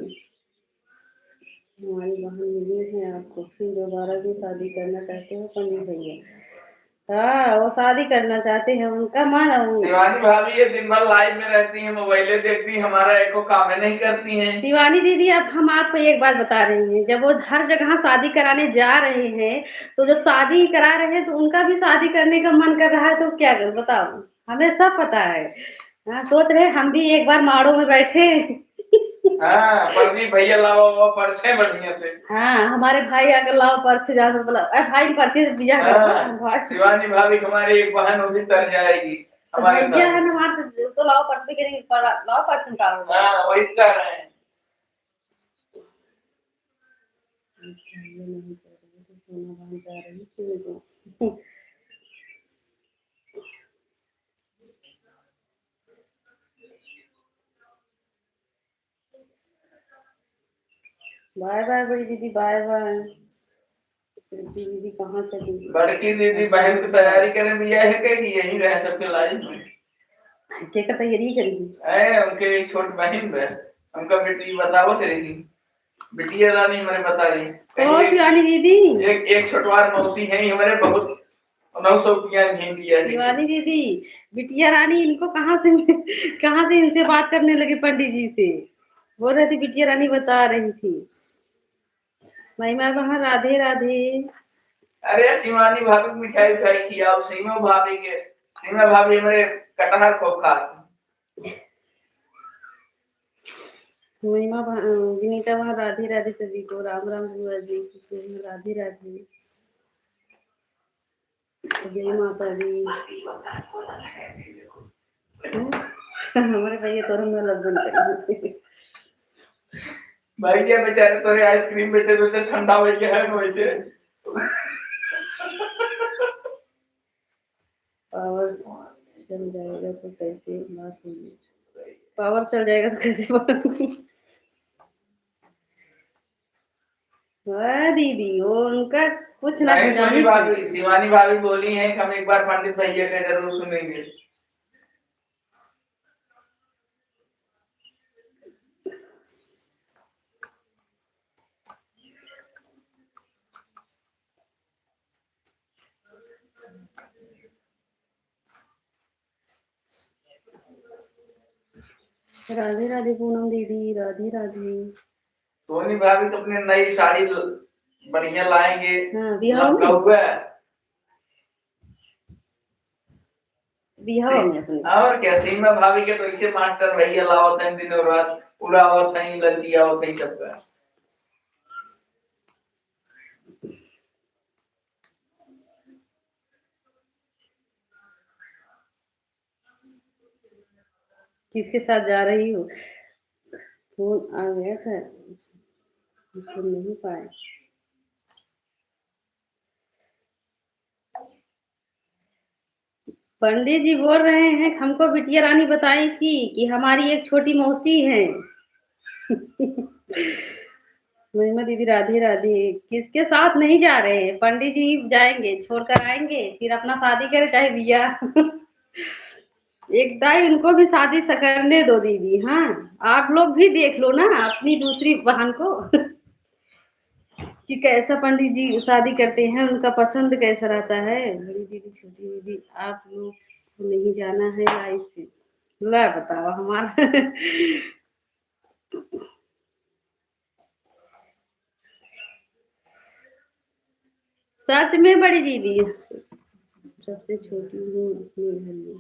हमारी बहन मिली है आपको फिर दोबारा भी शादी करना चाहते हो पंडित भैया। हाँ वो शादी करना चाहते हैं उनका मन शिवानी भाभी ये दिन भर लाइव में रहती हैं मोबाइले देखती हैं हमारा एको काम नहीं करती हैं। शिवानी दीदी अब हम आपको एक बात बता रहे हैं जब वो हर जगह शादी कराने जा रहे हैं तो जब शादी करा रहे हैं तो उनका भी शादी करने का मन कर रहा है तो क्या करें बताओ। हमें सब पता है। हाँ सोच रहे हम भी एक बार माड़ो में बैठे हाँ प्रदीप भैया लाओ वो पर्चे बढ़िया से। हाँ हमारे भाई अगर लाओ पर्चे जा तो बोला भाई पर्चे से बिया हाँ, शिवानी भाभी हमारी एक बहन वो भी तर जाएगी हमारे भैया है ना हमारे तो लाओ पर्चे करेंगे लाओ पर्चे निकालो। हाँ वही कर रहे हैं। बाय बाय बड़ी दीदी बाय बाय। दीदी कहाँ चली। बड़की दीदी बहन की तैयारी करें भैया है कि यही रहे सबके लाइफ में। क्या का तैयारी करेगी। उनके एक छोटी बहन है उनका बेटी बताओ करेगी बिटिया रानी हमारे बता रही शिवानी दीदी एक छोटवार मौसी है हमारे बहुत 900 रुपया दिया। शिवानी दीदी बिटिया रानी इनको कहाँ से इनसे बात करने लगे पंडित जी से। बोल रहे थे बिटिया रानी बता रही थी। महिमा वहाँ राधे राधे। अरे शिवानी भाभी को मिठाई उठाई किया और सीमा भाभी हमारे कटहर खूब खाती। महिमा विनीता वहाँ राधे राधे सभी को राम राम बुआ जी राधे राधे जय माता दी। हमारे भैया तो हम लगन करेंगे भाई क्या बेचारे तोरे आइसक्रीम बेचे तो ठंडा हो गया है वैसे। पावर चल जाएगा तो कैसे बात होगी। पावर चल जाएगा तो कैसे बात होगी। दीदी वो उनका कुछ ना शिवानी भाभी बोली है कि हम एक बार पंडित भैया का जरूर सुनेंगे। राधे राधे पूनम दीदी राधे राधे। सोनी भाभी तो अपनी नई साड़ी बढ़िया लाएंगे। हाँ बिहार में दिया हवा में अपने। और क्या, सीमा भाभी के तो इसे मास्टर भैया लावत हैं दिन और रात, उड़ावत हैं लज्जिया होते हैं सबका। किसके साथ जा रही हो? फोन आ गया था, सुन नहीं पाए। पंडित जी बोल रहे हैं हमको बिटिया रानी बताई थी कि हमारी एक छोटी मौसी है। महिमा दीदी राधे राधे। किसके साथ नहीं जा रहे हैं, पंडित जी जाएंगे छोड़कर आएंगे, फिर अपना शादी करे चाहे बिया। एक दाई उनको भी शादी करने दो दीदी। हाँ, आप लोग भी देख लो ना अपनी दूसरी बहन को। कि कैसा पंडित जी शादी करते हैं, उनका पसंद कैसा रहता है। बड़ी दीदी छोटी दीदी आप लोग को नहीं जाना है लाइफ से। ला बताओ हमारा। सच में बड़ी दीदी सबसे छोटी हूँ अपने घर में।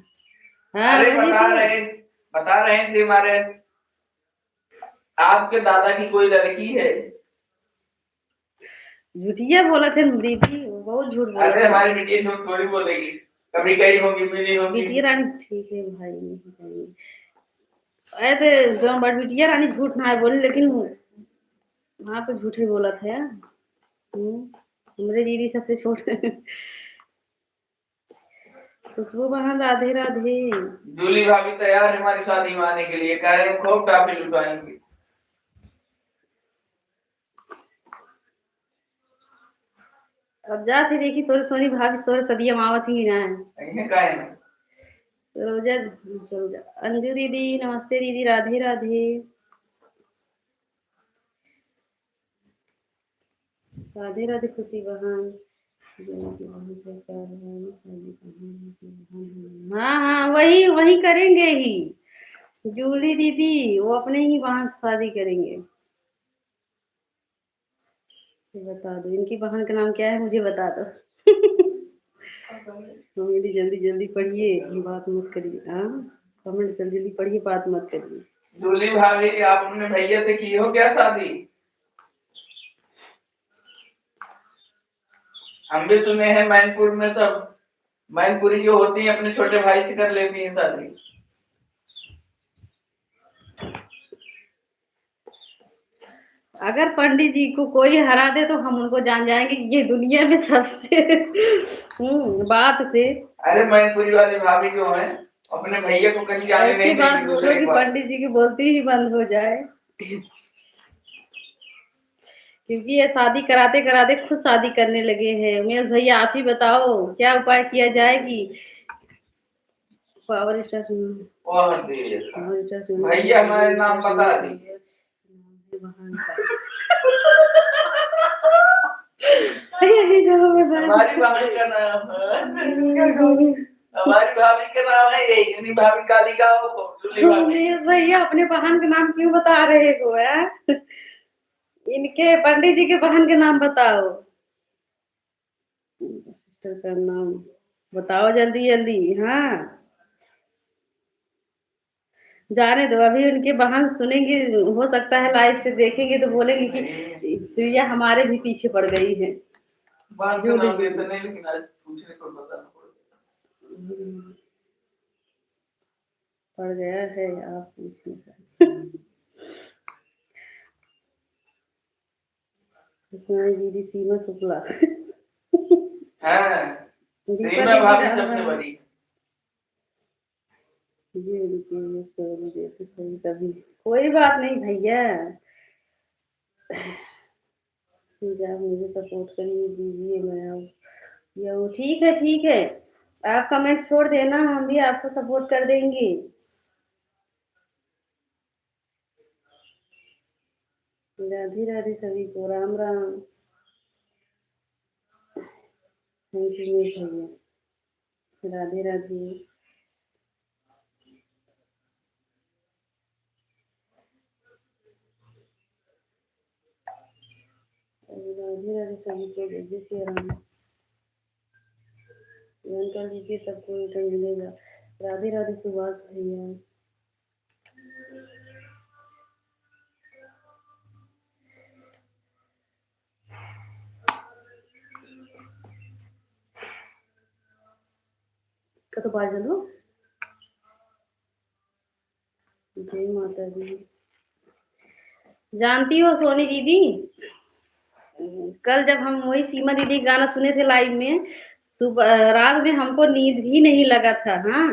हाँ अरे वही तो। बता रहे थे हमारे आपके दादा की कोई लड़की है। झूठिया बोला थे दीदी, बहुत झूठ बोला अरे थे। हमारी बिटिया झूठ थोड़ी बोलेगी, कभी गई होगी मिली होगी। बिटिया रानी ठीक है भाई, नहीं चाहिए ऐसे जो बड़ बिटिया रानी झूठ ना है बोली, लेकिन हाँ तो झूठ ही बोला था यार। हमारे दीदी सबसे छोटे। खुशबू बहन राधे राधे। जूली भाभी तैयार है हमारी शादी में आने के लिए, कह रहे हैं खूब टाफी लुटाएंगे। अब जा फिर देखी तोरे सोनी भाभी तोरे सदिया मावत ही ना है। ऐसे काहे ना। सरोजा सरोजा अंजू दीदी नमस्ते दीदी राधे राधे। राधे राधे खुशी बहन। हाँ हाँ वही वही करेंगे ही। जूली दीदी वो अपने ही बहन से शादी करेंगे। ये बता दो इनकी बहन का नाम क्या है, मुझे बता दो। मेरी जल्दी जल्दी पढ़िए, बात मत करिए। हाँ कमेंट जल्दी जल्दी पढ़िए, बात मत करिए। जूली भाभी आप अपने भैया से की हो क्या शादी? हम भी सुने हैं मैनपुर में सब मैनपुरी जो होती है अपने छोटे भाई से कर लेती है शादी। अगर पंडित जी को कोई हरा दे तो हम उनको जान जाएंगे कि ये दुनिया में सबसे बात से। अरे मैनपुरी वाली भाभी जो है अपने भैया को कहीं जाने ऐसी नहीं बात देती बोलो दूसरे कि के पास। पंडित जी की बोलती ही बंद हो जाए। क्योंकि ये शादी कराते कराते खुद शादी करने लगे हैं। उमेश भैया आप ही बताओ क्या उपाय किया जाएगी। पावर स्टार और भैया हमारे नाम बता दी। हमारी भाभी का नाम है हमारी भाभी का नाम है यही, यानी भाभी कालिका हो जूली भाभी। उमेश भैया अपने बहन के नाम क्यों बता रहे हो है? इनके पंडित जी के बहन के नाम बताओ। सिस्टर का नाम बताओ जल्दी जल्दी। हाँ जाने दो, अभी उनके बहन सुनेंगे, हो सकता है लाइव से देखेंगे तो बोलेंगे कि प्रिया हमारे भी पीछे पड़ गई है। बात का नाम लेते नहीं, लेकिन आज पूछने को बताना पड़ेगा। पड़ गया है आप पूछने। दीदी सीमा शुक्ला। हाँ सीमा भाभी सबसे बड़ी। कभी कोई बात नहीं भैया, आप मुझे सपोर्ट करिए दीजिए, मैं ये ठीक है ठीक है। आप कमेंट छोड़ देना, हम भी आपको सपोर्ट कर देंगे। राधे राधे सभी को, राम राम। थैंक यू भैया, राधे राधे। राधे राधे सभी को, जय श्री राम। कर लीजिए सबको रिटर्न मिलेगा। राधे राधे सुभाष भैया। कत बाजल हो? जय माता दी। जानती हो सोनी दीदी, कल जब हम वही सीमा दीदी गाना सुने थे लाइव में, सुबह रात में हमको नींद भी नहीं लगा था। हाँ,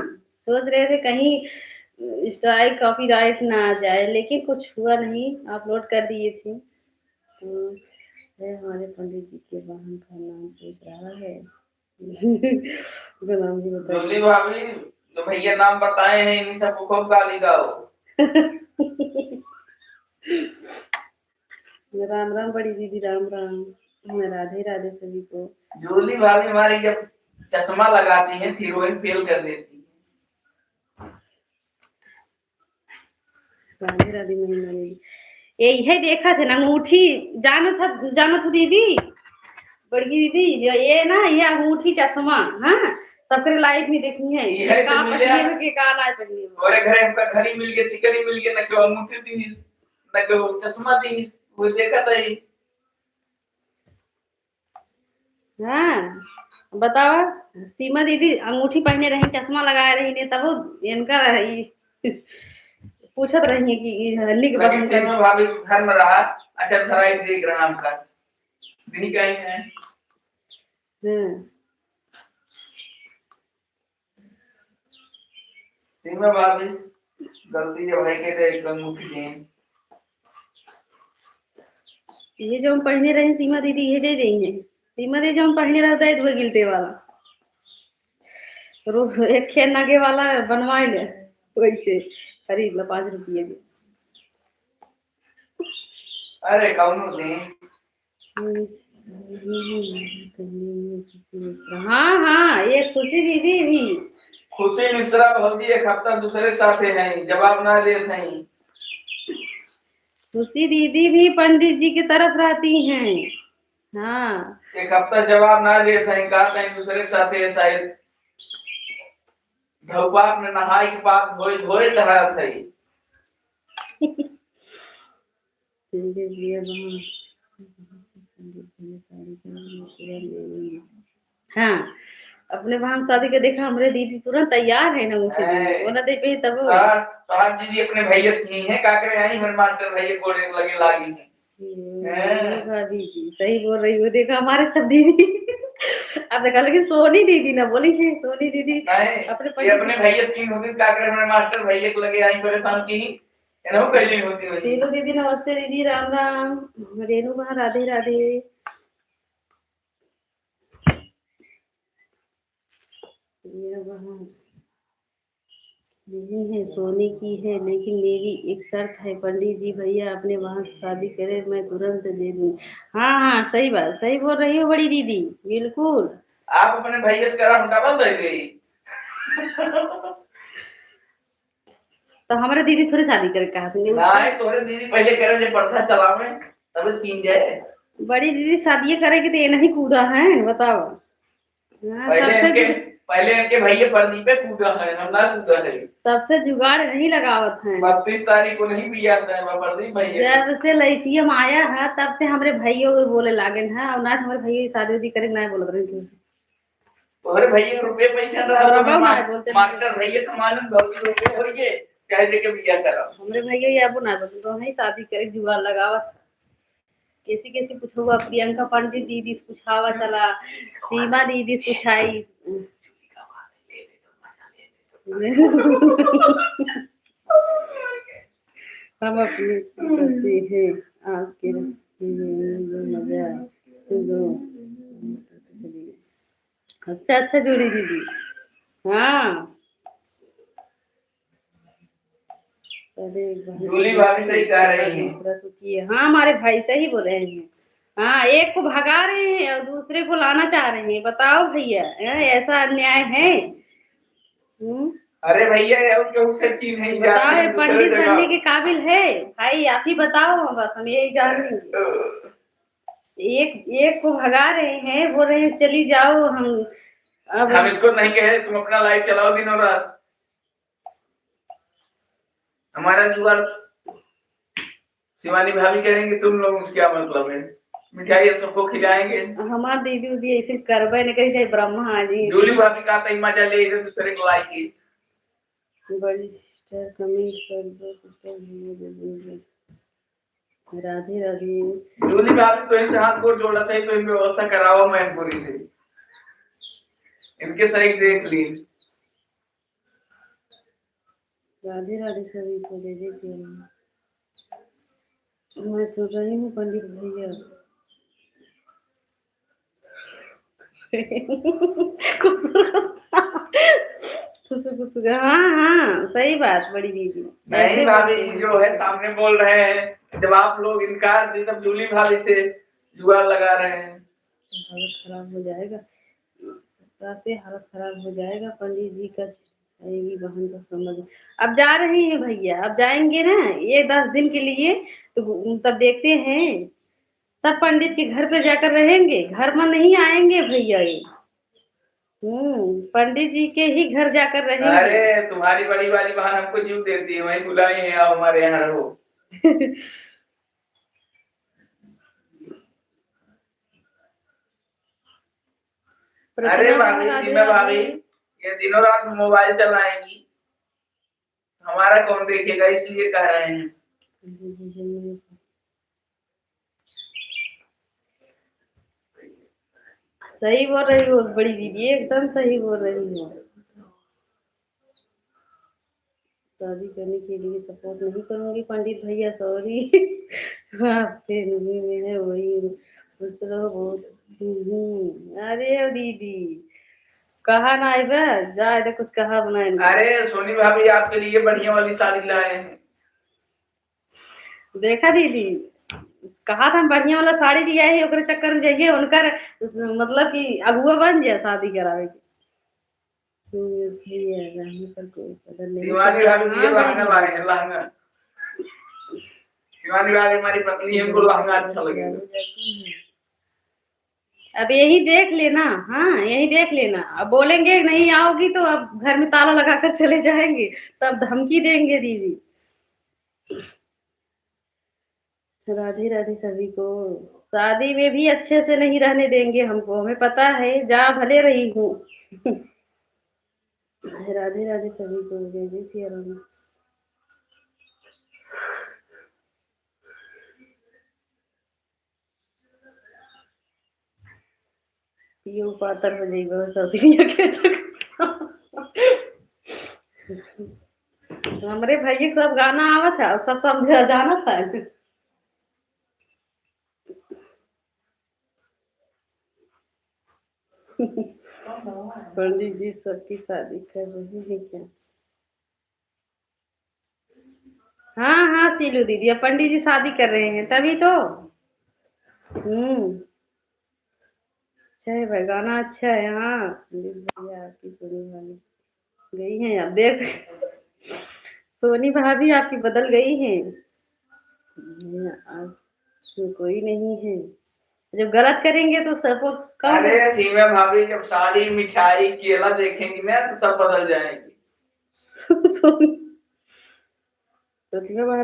सोच रहे थे कहीं स्ट्राइक कॉपीराइट ना आ जाए, लेकिन कुछ हुआ नहीं, अपलोड कर दिए थे। तो हमारे पंडित जी के वाहन का नाम पूछ रहा है। नाम भी जोली भाभी तो भैया नाम बताए हैं, इन्हीं सबको खूब गाली गाओ। राम राम बड़ी दीदी, राम राम, राधे राधे सभी को। जोली भाभी हमारी जब चश्मा लगाती है हीरोइन फेल कर देती है। राधे राधे महीना यही देखा थे ना अंगूठी, जानो था दीदी, बड़ी दीदी, ये ना ये अंगूठी चश्मा, हाँ सबके लाइफ में देखनी है। ये का पहनिए में के का ना पहनिए में। और घर का घड़ी मिल गई, सिकड़ी मिल गई, न को अंगूठी दी, न को चश्मा दी, वो देखा था ही। हाँ बताओ, सीमा दीदी अंगूठी पहने रही, चश्मा लगाए रही ने, तब इनका पूछत रही है कि निक बहन सीमा भाभी घर में रहा, अच्छा धराई देख रहा हमका दिनी कहीं है। सीमा भाभी गलती है भाई के एक अंगूठी दी। ये जो हम पहने रहे सीमा दीदी, ये दे रही है सीमा दीदी, जो हम पहने रहता है धुए गिलते वाला, एक खेन नागे वाला बनवाए ले, वैसे खरीद लो 5 रुपये में। अरे कौन दी? हाँ हाँ, ये खुशी दीदी भी। खुशी मिश्रा भौजी एक हफ्ता दूसरे साथे हैं, जवाब ना दे नहीं। खुशी दीदी भी पंडित जी की तरफ रहती हैं। हाँ, एक हफ्ता जवाब ना दे थे, कहा कहीं दूसरे साथे शायद धोपाक में नहाई के पास धोए धोए रहा था। हाँ, अपने वहां शादी के देखा हमरे दीदी तुरंत तैयार है ना, मुझे वो ना दे पे तब साहब दीदी अपने भैया नहीं है, का करे आई मेरे मास्टर भैया गोड़े लगे लागी है। भाभी जी सही बोल रही हो, देखा हमारे सब दीदी। अब देखा, लेकिन सोनी दीदी ना बोली है, सोनी दीदी अपने भैया स्कीम होती, का करे मेरे मास्टर भैया को लगे आई परेशान की इन्हों कैली होती है। रेणु दीदी नमस्ते दीदी, राम राम, रेणु बहन राधे राधे। नहीं है, सोनी की है, लेकिन मेरी एक शर्त है, पंडित जी भैया अपने वहां से शादी करे, मैं तुरंत दे दूं। हाँ हाँ, सही बात, सही बोल रही हो बड़ी दीदी, बिल्कुल। आप अपने भैया से करा डबल दे गई। तो हमारे दीदी थोड़ी शादी करे कहा थे नहीं, तोरे दीदी पहले करे जब पर्दा चलावे तब तीन जाए। बड़ी दीदी शादी करेगी तो ये नहीं कूदा है, बताओ। पहले इनके भैया पर्दी पे कूदा है, हम ना कूदा है। सबसे जुगाड़ नहीं लगावत है। 32 तारीख को नहीं पिया था पर्दी भैया। जब से लड़कियम आया है तब से हमारे भैया बोले लागे है, और ना हमारे भैया शादी उदी करे ना बोल रहे। तोरे भैया रुपये पैसा रहा, मास्टर भैया कमाने 2 रुपये हो गए, कह दे के बिया करा। हमरे भैया ये अब ना बोल तो नहीं शादी करे जुगाड़ लगावत। कैसी कैसी पूछूंगा, प्रियंका पंडित दीदी से पूछावा चला, सीमा दीदी से पूछाई। हम अपने करते हैं आपके मजा दो। अच्छा अच्छा जोड़ी दीदी। हाँ जूली भाभी सही कह रही है। हाँ हमारे भाई सही बोल रहे हैं। हाँ, एक को भगा रहे हैं और दूसरे को लाना चाह रहे हैं, बताओ भैया ऐसा अन्याय है। अरे भैया नहीं बताओ, ये पंडित बनने के काबिल है भाई, आप ही बताओ, बस हम यही जान लेंगे। एक को भगा रहे हैं, बोल रहे हैं चली जाओ, हम इसको नहीं कहे तुम अपना लाइफ चलाओ दिन और रात। हमारा जुगाड़ शिवानी भाभी करेंगे, तुम लोग क्या मतलब है? मिठाई सबको खिलाएंगे। हमार दीदी उदी ऐसे करबे नहीं करी, चाहे ब्रह्मा जी जूली भाभी का तो मजा ले इधर दूसरे को लाएगी। बड़ी सिस्टर कमी कर दो सिस्टर, राधे राधे। जूली भाभी तो इनसे हाथ गोड़ जोड़ा था, तो इन व्यवस्था कराओ मैनपुरी से, इनके सही देख ली। राधे राधे सभी को दे दीजिए। मैं सुन रही हूँ पंडित भैया। हाँ हाँ सही बात बड़ी दीदी। नहीं भाभी जो है सामने बोल रहे हैं, जब आप लोग इनकार दी तब जूली भाभी से जुगाड़ लगा रहे हैं। हालत खराब हो जाएगा, से हालत खराब हो जाएगा पंडित जी का। आएगी बहन को समझ। अब जा रहे हैं भैया, अब जाएंगे ना ये 10 दिन के लिए, तो तब देखते हैं सब पंडित के घर पे जाकर रहेंगे, घर में नहीं आएंगे भैया ये। पंडित जी के ही घर जाकर रहेंगे। अरे तुम्हारी बड़ी वाली बहन हमको जीव देती है, वही बुलाई है, आओ हमारे यहाँ रहो। अरे भाभी सीमा भाभी, ये दिनों रात मोबाइल चलाएंगी, हमारा कौन देखेगा, इसलिए कह रहे हैं। सही बोल रही हो बड़ी दीदी, एकदम सही बोल रही हो। शादी करने के लिए सपोर्ट नहीं करूंगी पंडित भैया, सॉरी। आपके नहीं में है वही सोच रहो बहुत। अरे दीदी कहा ना आई बस जाए तो कुछ कहा बनाए। अरे सोनी भाभी आपके लिए बढ़िया वाली साड़ी लाए हैं। देखा दीदी, कहा था हम बढ़िया वाला साड़ी दिया है, ओकरे चक्कर में जाइए उनकर मतलब कि अगुआ बन जाए शादी करावे के। पर कोई कदर नहीं। शिवानी भाभी के लिए लहंगा लाए हैं, लहंगा। शिवानी भाभी हमारी पत्नी है, उनको लहंगा अच्छा लगेगा। अब यही देख लेना, हाँ यही देख लेना। अब बोलेंगे नहीं आओगी तो अब घर में ताला लगाकर चले जाएंगे, तब धमकी देंगे दीदी। राधे राधे सभी को। शादी में भी अच्छे से नहीं रहने देंगे हमको, हमें पता है, जा भले रही हूँ। राधे राधे सभी को, जय जय सिया राम। ये पातर हो जाएगा शादी के हमारे भैया सब गाना आवा था, सब समझा जाना था। पंडित जी सबकी शादी कर रहे हैं क्या? हाँ हाँ सीलू दीदी, अब पंडित जी शादी कर रहे हैं तभी तो। अच्छा है भाई, गाना अच्छा है। हाँ पंडित भैया आपकी सुनी वाली गई हैं, अब देख सोनी भाभी आपकी बदल गई हैं। अब कोई नहीं है, जब गलत करेंगे तो सपोर्ट कौन। अरे सीमा भाभी जब साड़ी मिठाई केला देखेंगी ना तो सब बदल जाएंगी।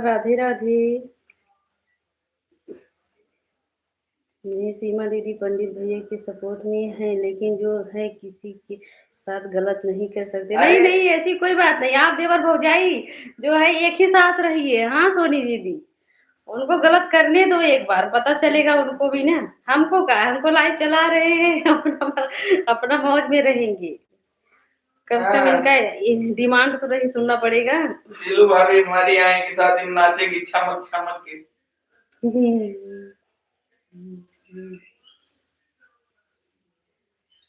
राधे राधे। ये सीमा दीदी पंडित भैया के सपोर्ट में है, लेकिन जो है किसी के साथ गलत नहीं कर सकते। नहीं नहीं ऐसी कोई बात नहीं, आप देवर भौजाई जो है एक ही साथ रहिए। हाँ सोनी दीदी, उनको गलत करने दो, एक बार पता चलेगा उनको भी ना। हमको क्या, हमको लाइफ चला रहे हैं, अपना मौज में रहेंगे। कम से कम इनका डिमांड तो नहीं सुनना पड़ेगा। शीलू भाभी हमारी आएंगी शादी में, नाचेंगी छमक छमक के।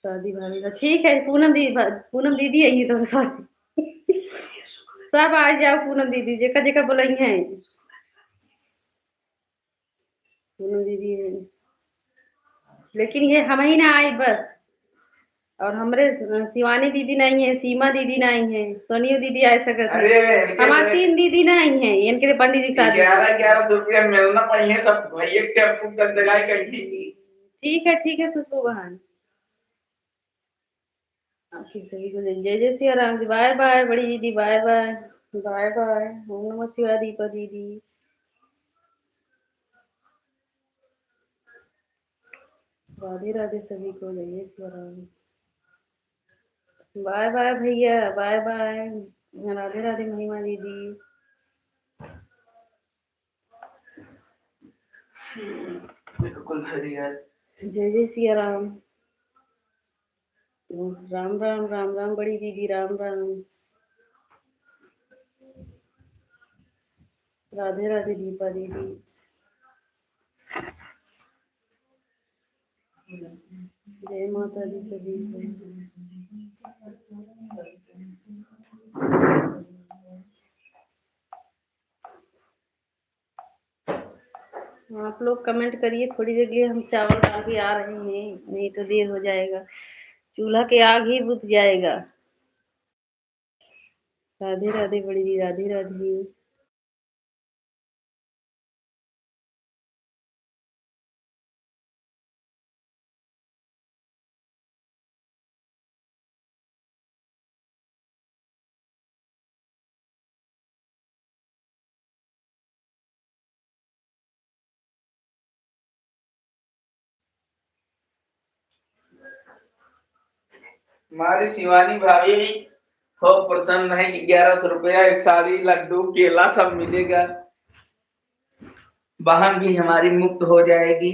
शादी भाभी का ठीक है। पूनम दीदी आई तो शादी सब आ जाओ। पूनम दीदी जेका जेका बोलाई है, पूनम दीदी है। लेकिन ये हम ही ना आए बस, और हमरे शिवानी दीदी नहीं है, सीमा दीदी नहीं है, सोनियो दीदी आ सकते हैं। हमारी 3 दीदी नहीं है, इनके पंडित जी शादी 11-11 रुपया मिलना चाहिए सब भैया के आपको गंदगाई करती। ठीक है खुशबू बहन। आपकी सभी को जय जय सिया राम जी। बाय बाय बड़ी दीदी, बाय बाय। Bye bye. ओम नमः शिवाय दीपा दीदी। राधे राधे सभी को, जय सियाराम। बाय बाय भैया, बाय बाय। राधे राधे महिमा दीदी। बिल्कुल हरियर। जय जय सियाराम। राम राम राम राम बड़ी दीदी, राम राम। राधे राधे दीपा दीदी। जय माता दी सभी को। आप लोग कमेंट करिए, थोड़ी देर के लिए हम चावल डाल के आ रहे हैं, नहीं तो देर हो जाएगा, चूल्हा के आग ही बुझ जाएगा। राधे राधे बड़ी दी, राधे राधे। हमारी शिवानी भाभी हो प्रसन्न है कि 1100 रुपया एक साड़ी, लड्डू, केला सब मिलेगा। बहन भी हमारी मुक्त हो जाएगी।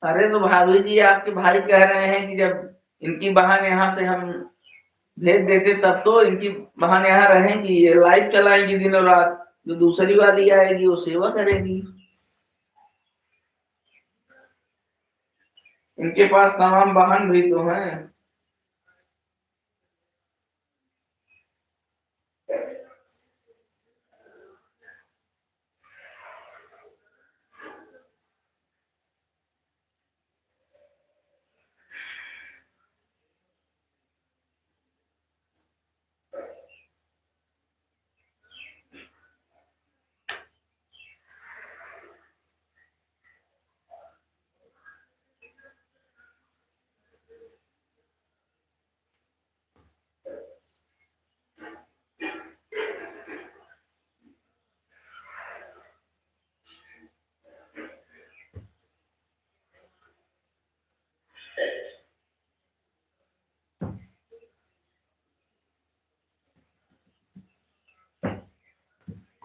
अरे तो भाभी जी, आपके भाई कह रहे हैं कि जब इनकी बहन यहाँ से हम भेज देते तब तो इनकी बहन यहाँ रहेंगी, ये लाइव चलाएंगी दिनों रात। जो दूसरी वाली आएगी वो सेवा करेगी। इनके पास तमाम वाहन भी तो हैं।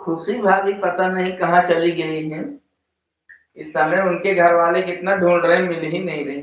खुशी भाभी पता नहीं कहाँ चली गई हैं। इस समय उनके घर वाले कितना ढूंढ रहे हैं, मिल ही नहीं रही।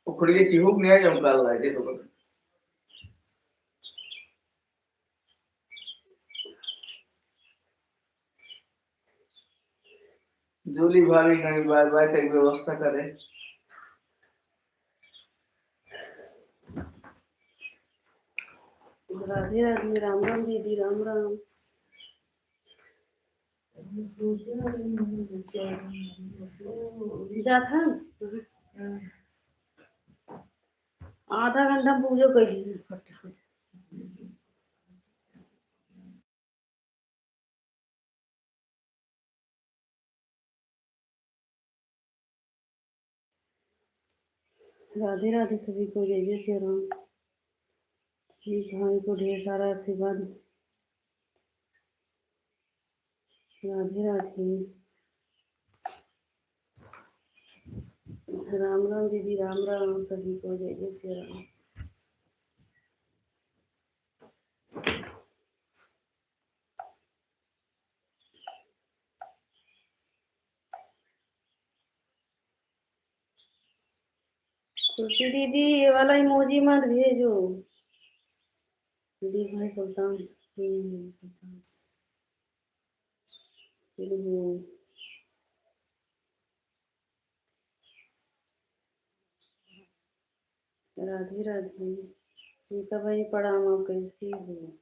उखड़िए चिहुक नहीं आ जाऊँ कल लाइटे तो जूली भाभी कहीं बाय बाय की व्यवस्था करे। राधे राधे, राम राम दीदी, राम राम। जा था आधा घंटा पूजो करी। राधे राधे सभी को, जय जय श्री राम जी। भाई को ढेर सारा आशीर्वाद। राधे राधे, राम राम दीदी, राम राम सभी को, जय जय श्री राम। खुशी दीदी ये वाला इमोजी मत भेजो। दीदी भाई सुल्तान सुल्तान। राधे राधे, गीता भाई प्रणाम, आप कैसी हो?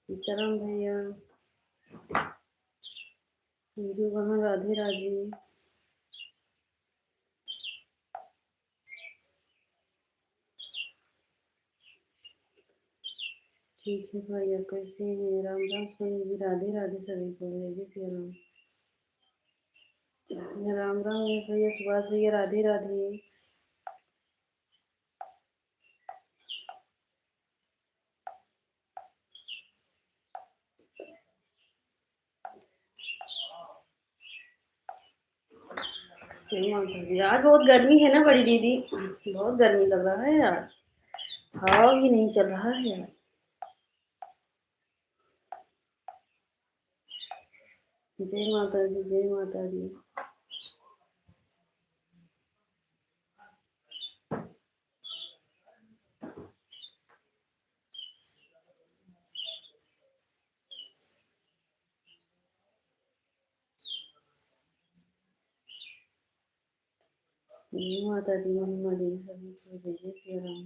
सीताराम भैया, वहाँ राधे राधे। ठीक है भाई, आप कैसे हैं? राम राम सोनी जी, राधे राधे सभी को, जय जय श्री राम। राम राम भैया, सुभाष भैया, राधे राधे। आज बहुत गर्मी है ना बड़ी दीदी, बहुत गर्मी लग रहा है यार, हवा भी नहीं चल रहा है यार। जय माता दी, जय माता दी। जय माता दी, महिमा दी सभी को, जय जय श्री राम।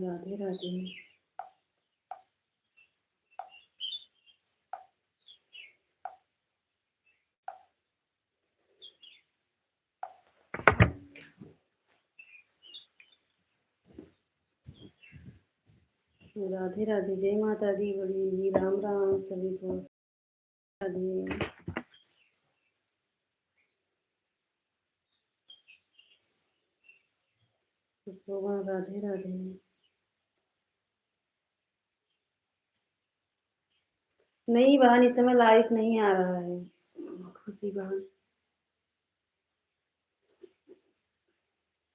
राधे राधे। राधे राधे, जय माता दी बड़ी जी, राम राम सभी को। राधे शोभा, राधे राधे। नहीं बहन, इस समय लाइट नहीं आ रहा है। खुशी बहन,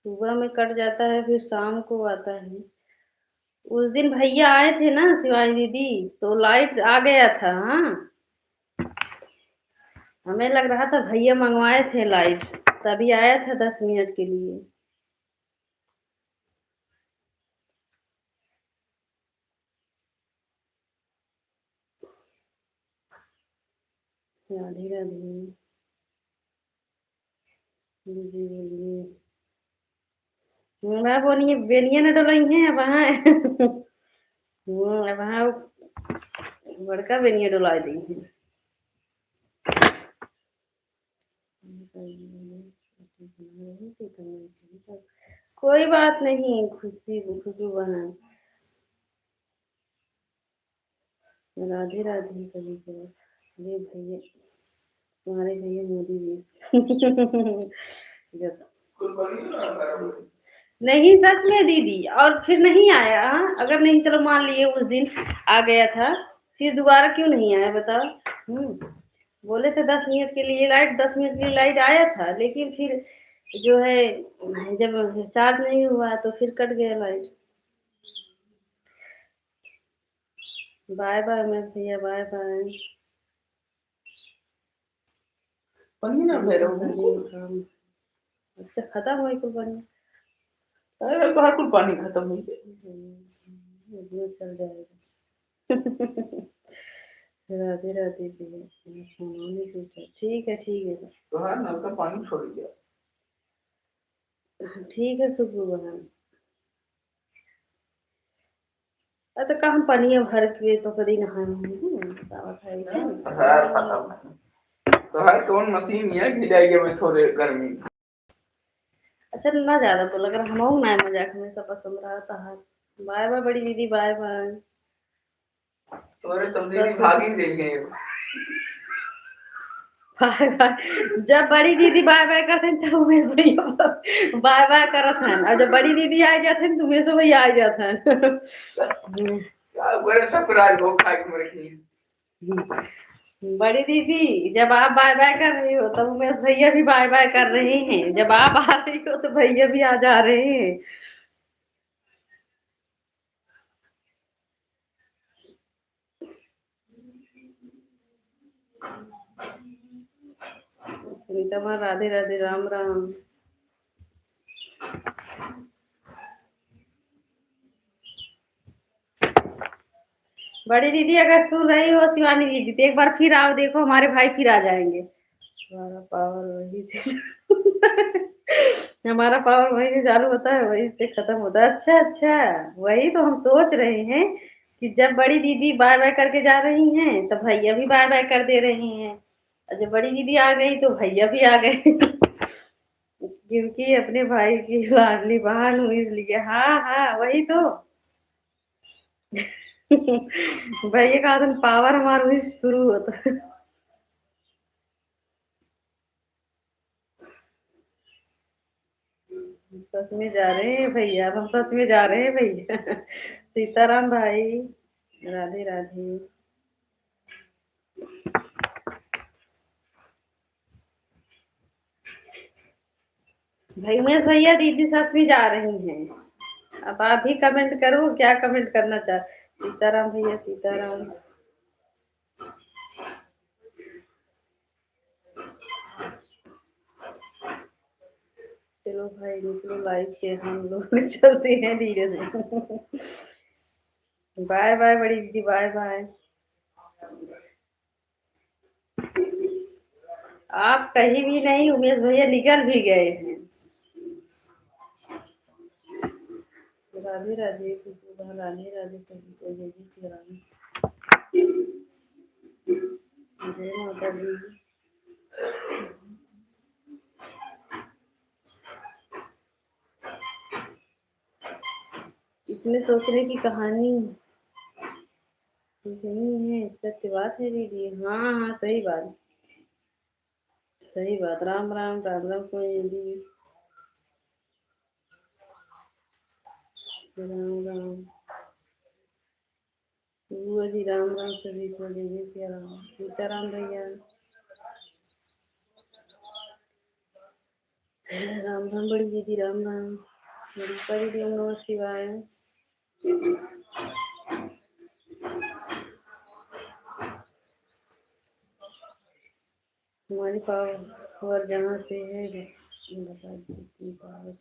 सुबह में कट जाता है, फिर शाम को आता है। उस दिन भैया आए थे ना शिवानी दीदी, तो लाइट आ गया था। हाँ, हमें लग रहा था भैया मंगवाए थे लाइट, तभी आया था 10 मिनट के लिए। राधे राधे। जी बोलिए। मैं बोलिए, बेनिया न डलाई है वहाँ। वहाँ बड़का बेनिया डुला दी है। कोई बात नहीं, खुशी खुशबू बहन। राधे राधे सभी को। अरे भैया, तुम्हारे भैया मोदी जी। नहीं सच में दीदी, और फिर नहीं आया। हाँ? अगर नहीं, चलो मान लिए उस दिन आ गया था, फिर दोबारा क्यों नहीं आया बताओ। बोले थे 10 मिनट के लिए लाइट, 10 मिनट के लिए लाइट आया था, लेकिन फिर जो है जब चार्ज नहीं हुआ तो फिर कट गया लाइट। बाय बाय मैं भैया, बाय बाय। पानी ना भैरव अच्छा खत्म हुई कुर्बानी। अरे कहाँ कुल पानी खत्म हुई चल जाएगा। राधे राधे भैया, ठीक है ठीक है। तो हाँ नल का पानी छोड़ दिया। ठीक है सुबह बहन। अरे तो हम पनिया भर के तो कभी नहाए हर खत्म तो हर कौन मशीन है गिराएगी मैं थोड़े गर्मी। अच्छा ना ज्यादा बोल, अगर हम ना मजाक में सब पसंद रहा था। बाय बाय बड़ी दीदी, बाय बाय। तुम्हारे तब्दीली भागी देंगे। Bye bye. जब बड़ी दीदी बाय बाय करते हैं तब उमेश भैया बाय बाय करत हैं, और जब बड़ी दीदी आ जाते हैं तो उमेश भैया आ जाते हैं। बड़े सरप्राइज हो खाए को रखी। बड़ी दीदी जब आप बाय बाय कर रही हो तब उमेश भैया भी बाय बाय कर रहे हैं, जब आप आ रही हो तो भैया भी आ जा रहे हैं। सुनीता, राधे राधे, राम राम। बड़ी दीदी अगर सुन रही हो शिवानी दीदी तो एक बार फिर आओ, देखो हमारे भाई फिर आ जाएंगे। हमारा पावर वही से हमारा पावर वही से चालू होता है, वही से खत्म होता है। अच्छा अच्छा, वही तो हम सोच रहे हैं कि जब बड़ी दीदी बाय बाय करके जा रही हैं तो भैया भी बाय बाय कर दे रहे हैं, और जब बड़ी दीदी आ गई तो भैया भी आ गए। क्योंकि अपने भाई की लाडली बहन हुई इसलिए। हाँ हाँ वही तो। भैया का आदम पावर हमारा वही शुरू होता है। सच में जा रहे हैं भैया, हम सच में जा रहे हैं भैया। सीताराम भाई, राधे राधे। भाई उमेश भैया दीदी सच में जा रही हैं। अब आप भी कमेंट करो, क्या कमेंट करना चाह। सीताराम भैया, सीताराम। चलो भाई निकलो लाइफ से, हम लोग चलते हैं धीरे से। बाय बाय बड़ी दीदी, बाय बाय। आप कहीं भी नहीं, उमेश भैया निकल भी गए हैं। राधे राधे खुशबू, राधे राधे सभी को जय जय श्री राम, जय माता दी। इसमें सोचने की कहानी नहीं है, सत्य बात है दीदी। हाँ हाँ सही बात, सही बात। राम राम, राम राम सोनी दीदी, राम राम बुआ जी, राम राम सभी को जय जय श्री राम। सीताराम भैया, राम राम बड़ी दीदी, राम राम। रूपा दीदी, ओम नमः शिवाय। हमारी पावर जहाँ से है बता दीजिए पावर,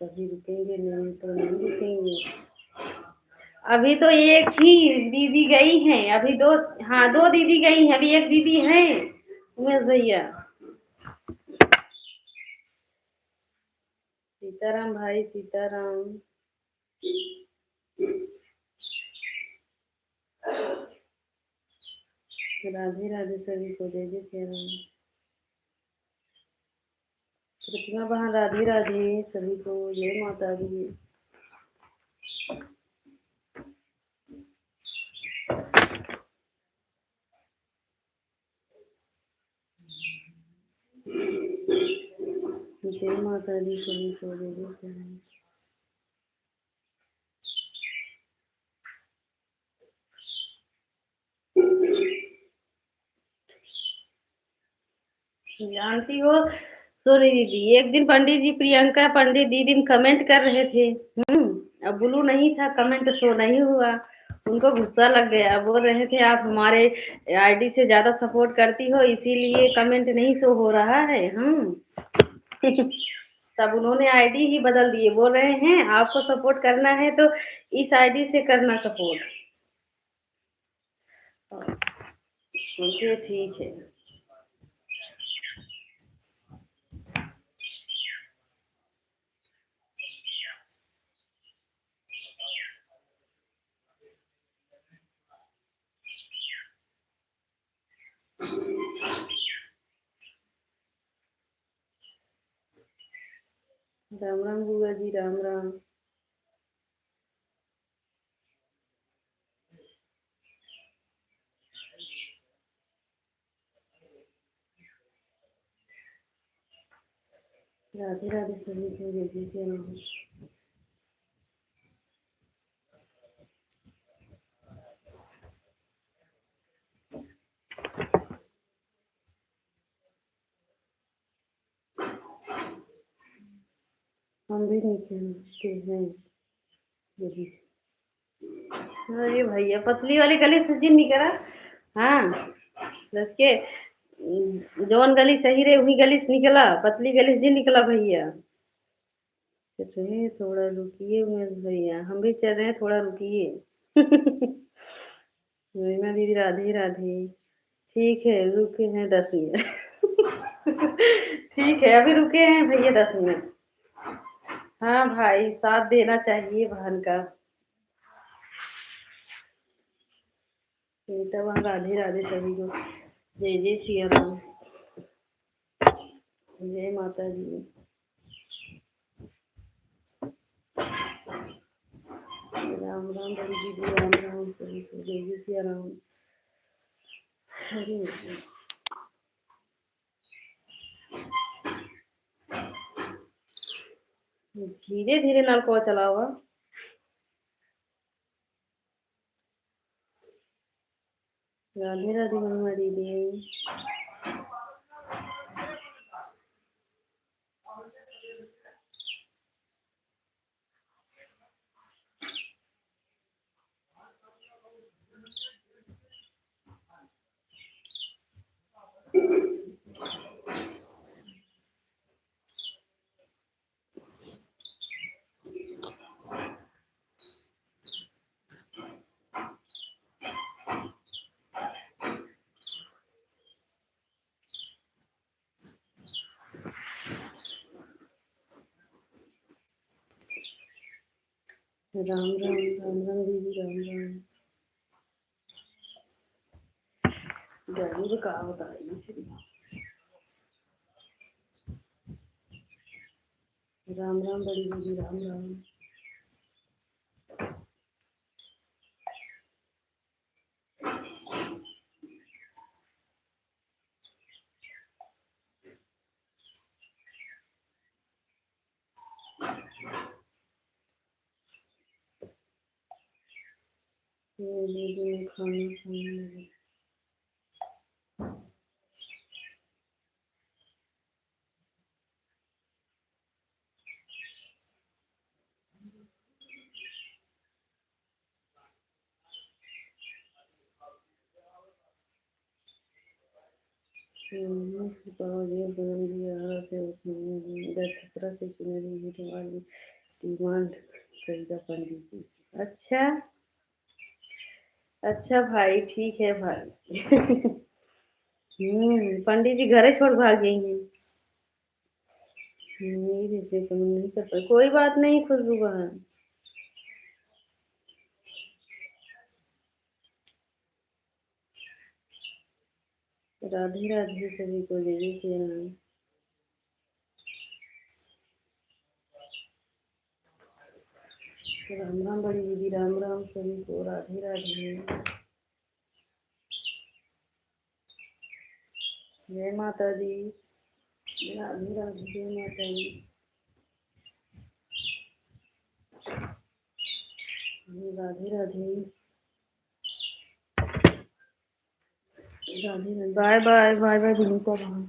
तभी रुकेंगे, नहीं तो नहीं रुकेंगे। अभी तो एक ही दीदी गई हैं, अभी दो। हाँ दो दीदी गई हैं, अभी एक दीदी है उमेश भैया। सीताराम भाई, सीताराम। राधे राधे सभी को, जय जय श्री राम। प्रतिमा बहन, राधे राधे सभी को, जय माता दी। जय माता दी सभी को जय जय श्री राम। जानती हो सोनी दीदी, एक दिन पंडित जी, प्रियंका पंडित दीदी में कमेंट कर रहे थे। अब ब्लू नहीं था, कमेंट शो नहीं हुआ। उनको गुस्सा लग गया, बोल रहे थे आप हमारे आईडी से ज्यादा सपोर्ट करती हो, इसीलिए कमेंट नहीं शो हो रहा है। तब उन्होंने आईडी ही बदल दिए, बोल रहे हैं आपको सपोर्ट करना है तो इस आईडी से करना सपोर्ट। ओके ठीक है। राम राम बुआ जी, राम राम। राधे राधे सभी को जय जय श्री राम। हम भी नहीं खेलते हैं यदि। अरे भैया, पतली वाली गली से जिन निकला। हाँ, बस के जौन गली सही रहे वही गली से निकला, पतली गली से जिन निकला भैया। थोड़ा रुकिए उमेश भैया, हम भी चल रहे हैं, थोड़ा रुकिए। मीना दीदी राधे राधे। ठीक है, रुके हैं 10 मिनट। ठीक है, अभी रुके हैं भैया 10 मिनट। हाँ भाई, साथ देना चाहिए बहन का। बेटा वहाँ राधे राधे सभी को जय जय सिया राम। जय माता दी। राम राम बड़ी दीदी, राम राम सभी को जय जय सिया राम। हरे धीरे धीरे नलको चलाओ। राधे राधे महिमा दीदी। राम राम, राम राम दीदी, राम राम। जरूर का बताइए। राम राम बड़ी दीदी, राम राम। दीदी ने खाना खाने लगे। डिमांड करेगा पंडित जी। अच्छा अच्छा भाई, ठीक है भाई। पंडित जी घरे छोड़ भाग गई हैं। मेरे से तो नहीं कर पाई, कोई बात नहीं खुशबू बहन। राधे राधे सभी को जय जय श्री राम। राम राम बड़ी दीदी, राम राम सभी को राधे राधे। जय माता दी। राधे राधे जय माता दी। Radhe Radhe Radhe Radhe. Bye bye bye bye Vinita बहन।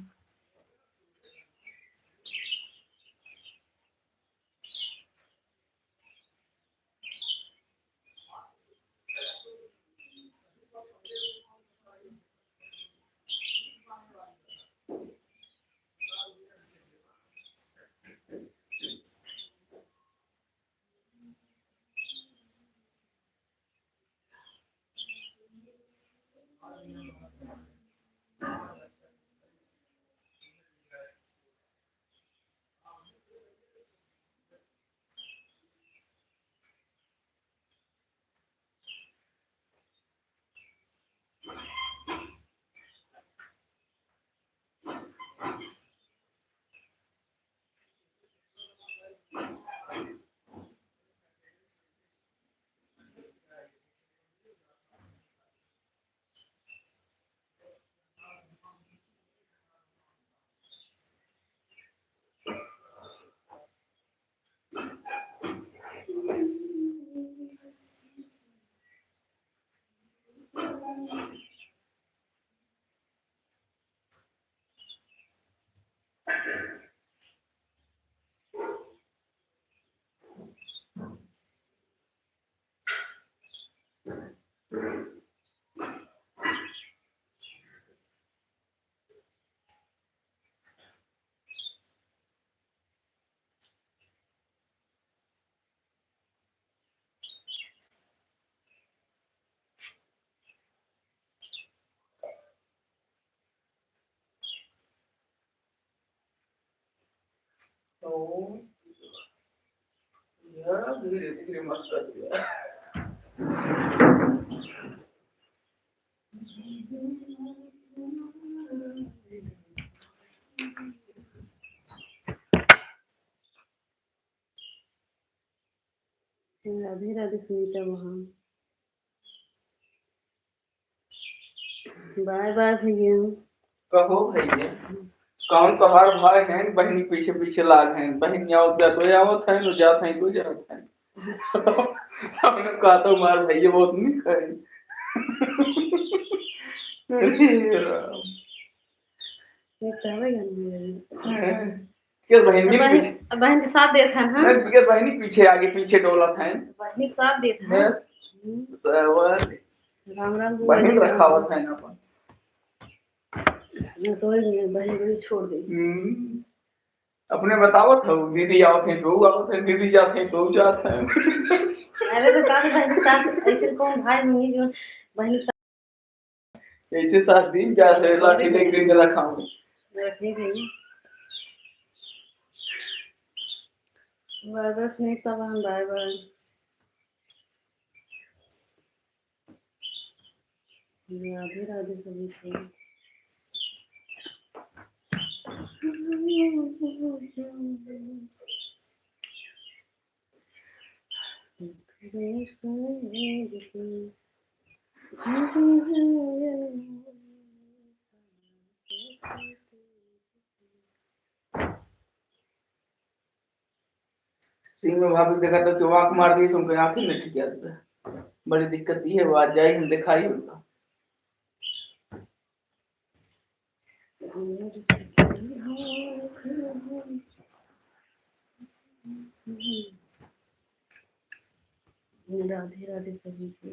तो यार धीरे धीरे मत कर दिया। राधे राधे सुनीता बहन। बाय बाय भैया। कहो भैया कौन तोहार भाई हैं बहनी पीछे पीछे लाग हैं बहन आवत जा तो आवत है नो जात है तो जात है। हमने कहा तो मार भैया बहुत नहीं खाए। अरे राम। ये कहवे गन किस बहन के पीछे बहन के साथ देता है। मैं किस बहनी पीछे आगे पीछे डोला था बहन के साथ देता है। राम राम बहन रखावत है ना अपन तो बहन को छोड़ दे। अपने बताओ तो दीदी आवत है तो आवत है दीदी जाते हैं तो जाते हैं। अरे तो साथ बहन के साथ ऐसे कौन भाई नहीं है जो बहन के साथ ऐसे साथ दिन जाते लाठी लेके रखा हूँ रखने के लिए। बाय बाय सुनीता बहन बाय बाय। राधे राधे सभी को। सिंह में भाभी देखा तो जो आंख मार दी तुमको आंख ही नहीं ठीक है बड़ी दिक्कत ये है वो आज जाई हम दिखाई उनका। राधे राधे सभी को।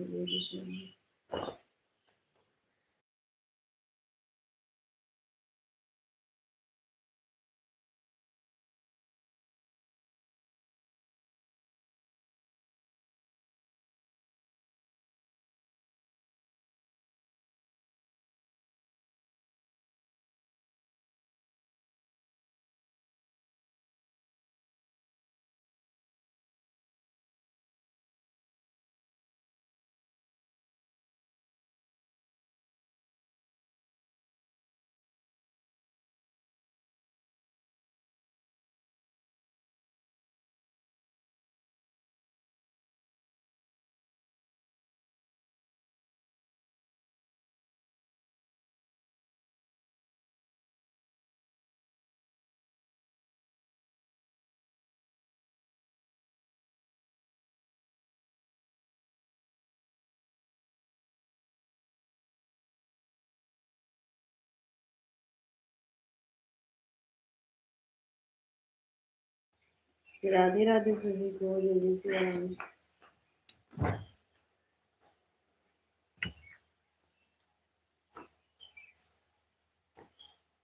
राधे राधे सभी को, जल्दी से आए।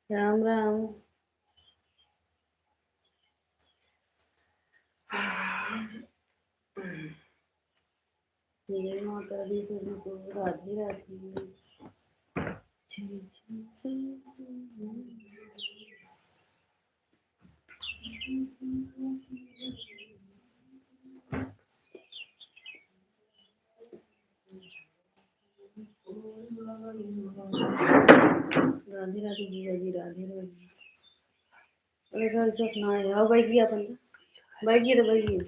राम राम। जय माता दी सभी को, राधे राधे। राधे राधे जीजा जी, राधे राधे। अरे घर से अपना है, आओ बैठ गया अपन, बैठ गई तो बैठ गई।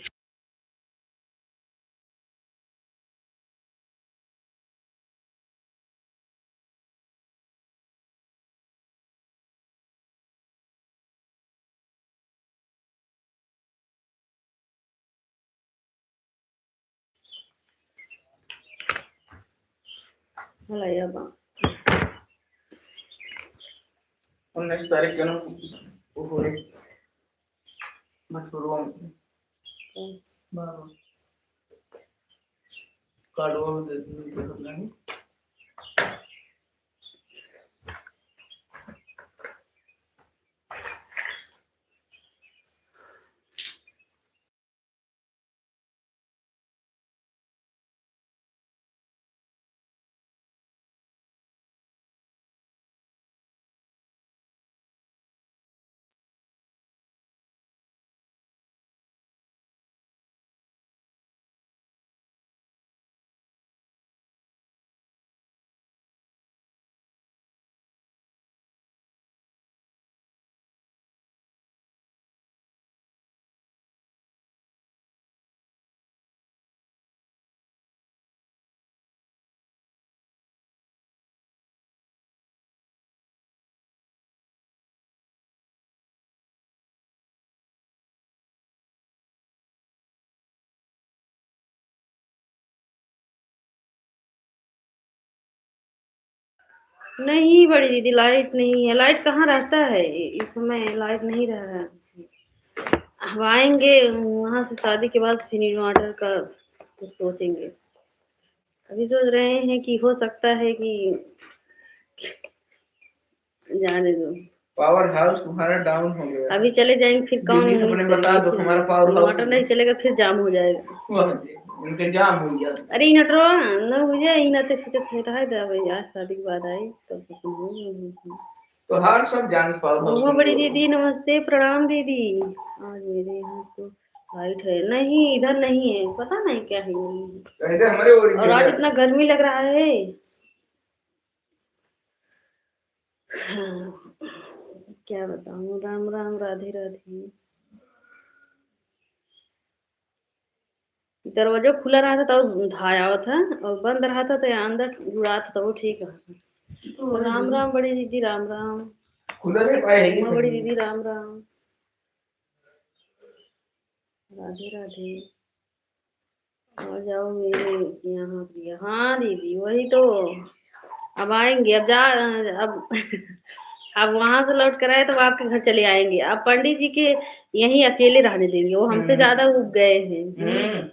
भला बा 19 तारीख को ना वो हो रही मशहूर कार्ड वो दे देंगे। नहीं बड़ी दीदी, लाइट नहीं है। लाइट कहाँ रहता है इस समय, लाइट नहीं रह रहा है। अब आएंगे वहां से शादी के बाद, फिर इन्वर्टर का कुछ सोचेंगे। अभी सोच रहे हैं कि हो सकता है कि जाने दो, पावर हाउस तुम्हारा डाउन हो गया। अभी चले जाएंगे फिर कौन दीदी से अपने बता दो हमारा पावर हाउस इन्वर्टर नहीं चलेगा, फिर जाम हो जाएगा। उनके जाम हो गया। अरे इन्वर्टर न हो जाए, इन्वर्टर सोचते रहा था भाई, आज शादी के बाद आई तो तो हर सब जान पाओ। बड़ी दीदी नमस्ते, प्रणाम दीदी। आज मेरे यहाँ तो लाइट है नहीं, इधर नहीं है, पता नहीं क्या है, नहीं है। इधर हमारे और आज इतना गर्मी लग रहा है। हाँ, क्या बताऊँ। राम राम, राधे राधे। दरवाजा खुला रहा था तो धाया हुआ था, और बंद रहा था तो अंदर जुड़ा था, तो वो ठीक है। तो राम राम बड़ी दीदी, राम राम। खुला नहीं पाएगी बड़ी दीदी, राम राम, राधे राधे। आ जाओ मेरे यहाँ प्रिया। हाँ दीदी वही तो, अब आएंगे, अब जा, अब अब वहां से लौट कर आए तो आपके घर चले आएंगे। अब पंडित जी के यहीं अकेले रहने देंगे, वो हमसे ज्यादा उग गए हैं।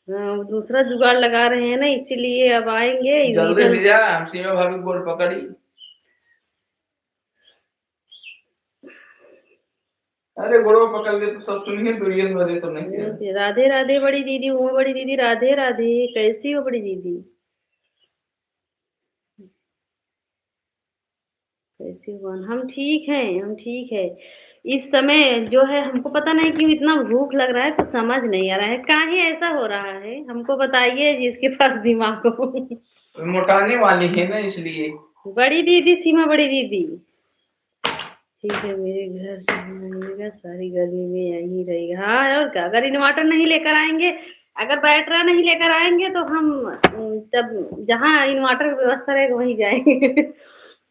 हाँ, दूसरा जुगाड़ लगा रहे हैं ना, इसीलिए अब आएंगे जल्दी इधर। से जा, हम सीमा भाभी को बोल पकड़ी। अरे गोड़ो पकड़ ले तो सब सुनिए, दुनिया में तो नहीं। राधे राधे बड़ी दीदी, हूँ बड़ी दीदी, राधे राधे। कैसी हो बड़ी दीदी, कैसी हो? हम ठीक हैं, हम ठीक है। इस समय जो है, हमको पता नहीं क्यों इतना भूख लग रहा है, कुछ समझ नहीं आ रहा है, काहे ऐसा हो रहा है, हमको बताइए जिसके पास दिमाग हो। मोटाने वाली है ना, इसलिए। बड़ी दीदी, सीमा बड़ी दीदी, ठीक है मेरे घर आइएगा, सारी गर्मी में यहीं रहेगा। हाँ और क्या, अगर इन्वर्टर नहीं लेकर आएंगे, अगर बैटरा नहीं लेकर आएंगे तो हम तब जहाँ इन्वर्टर की व्यवस्था रहेगा वहीं जाएंगे।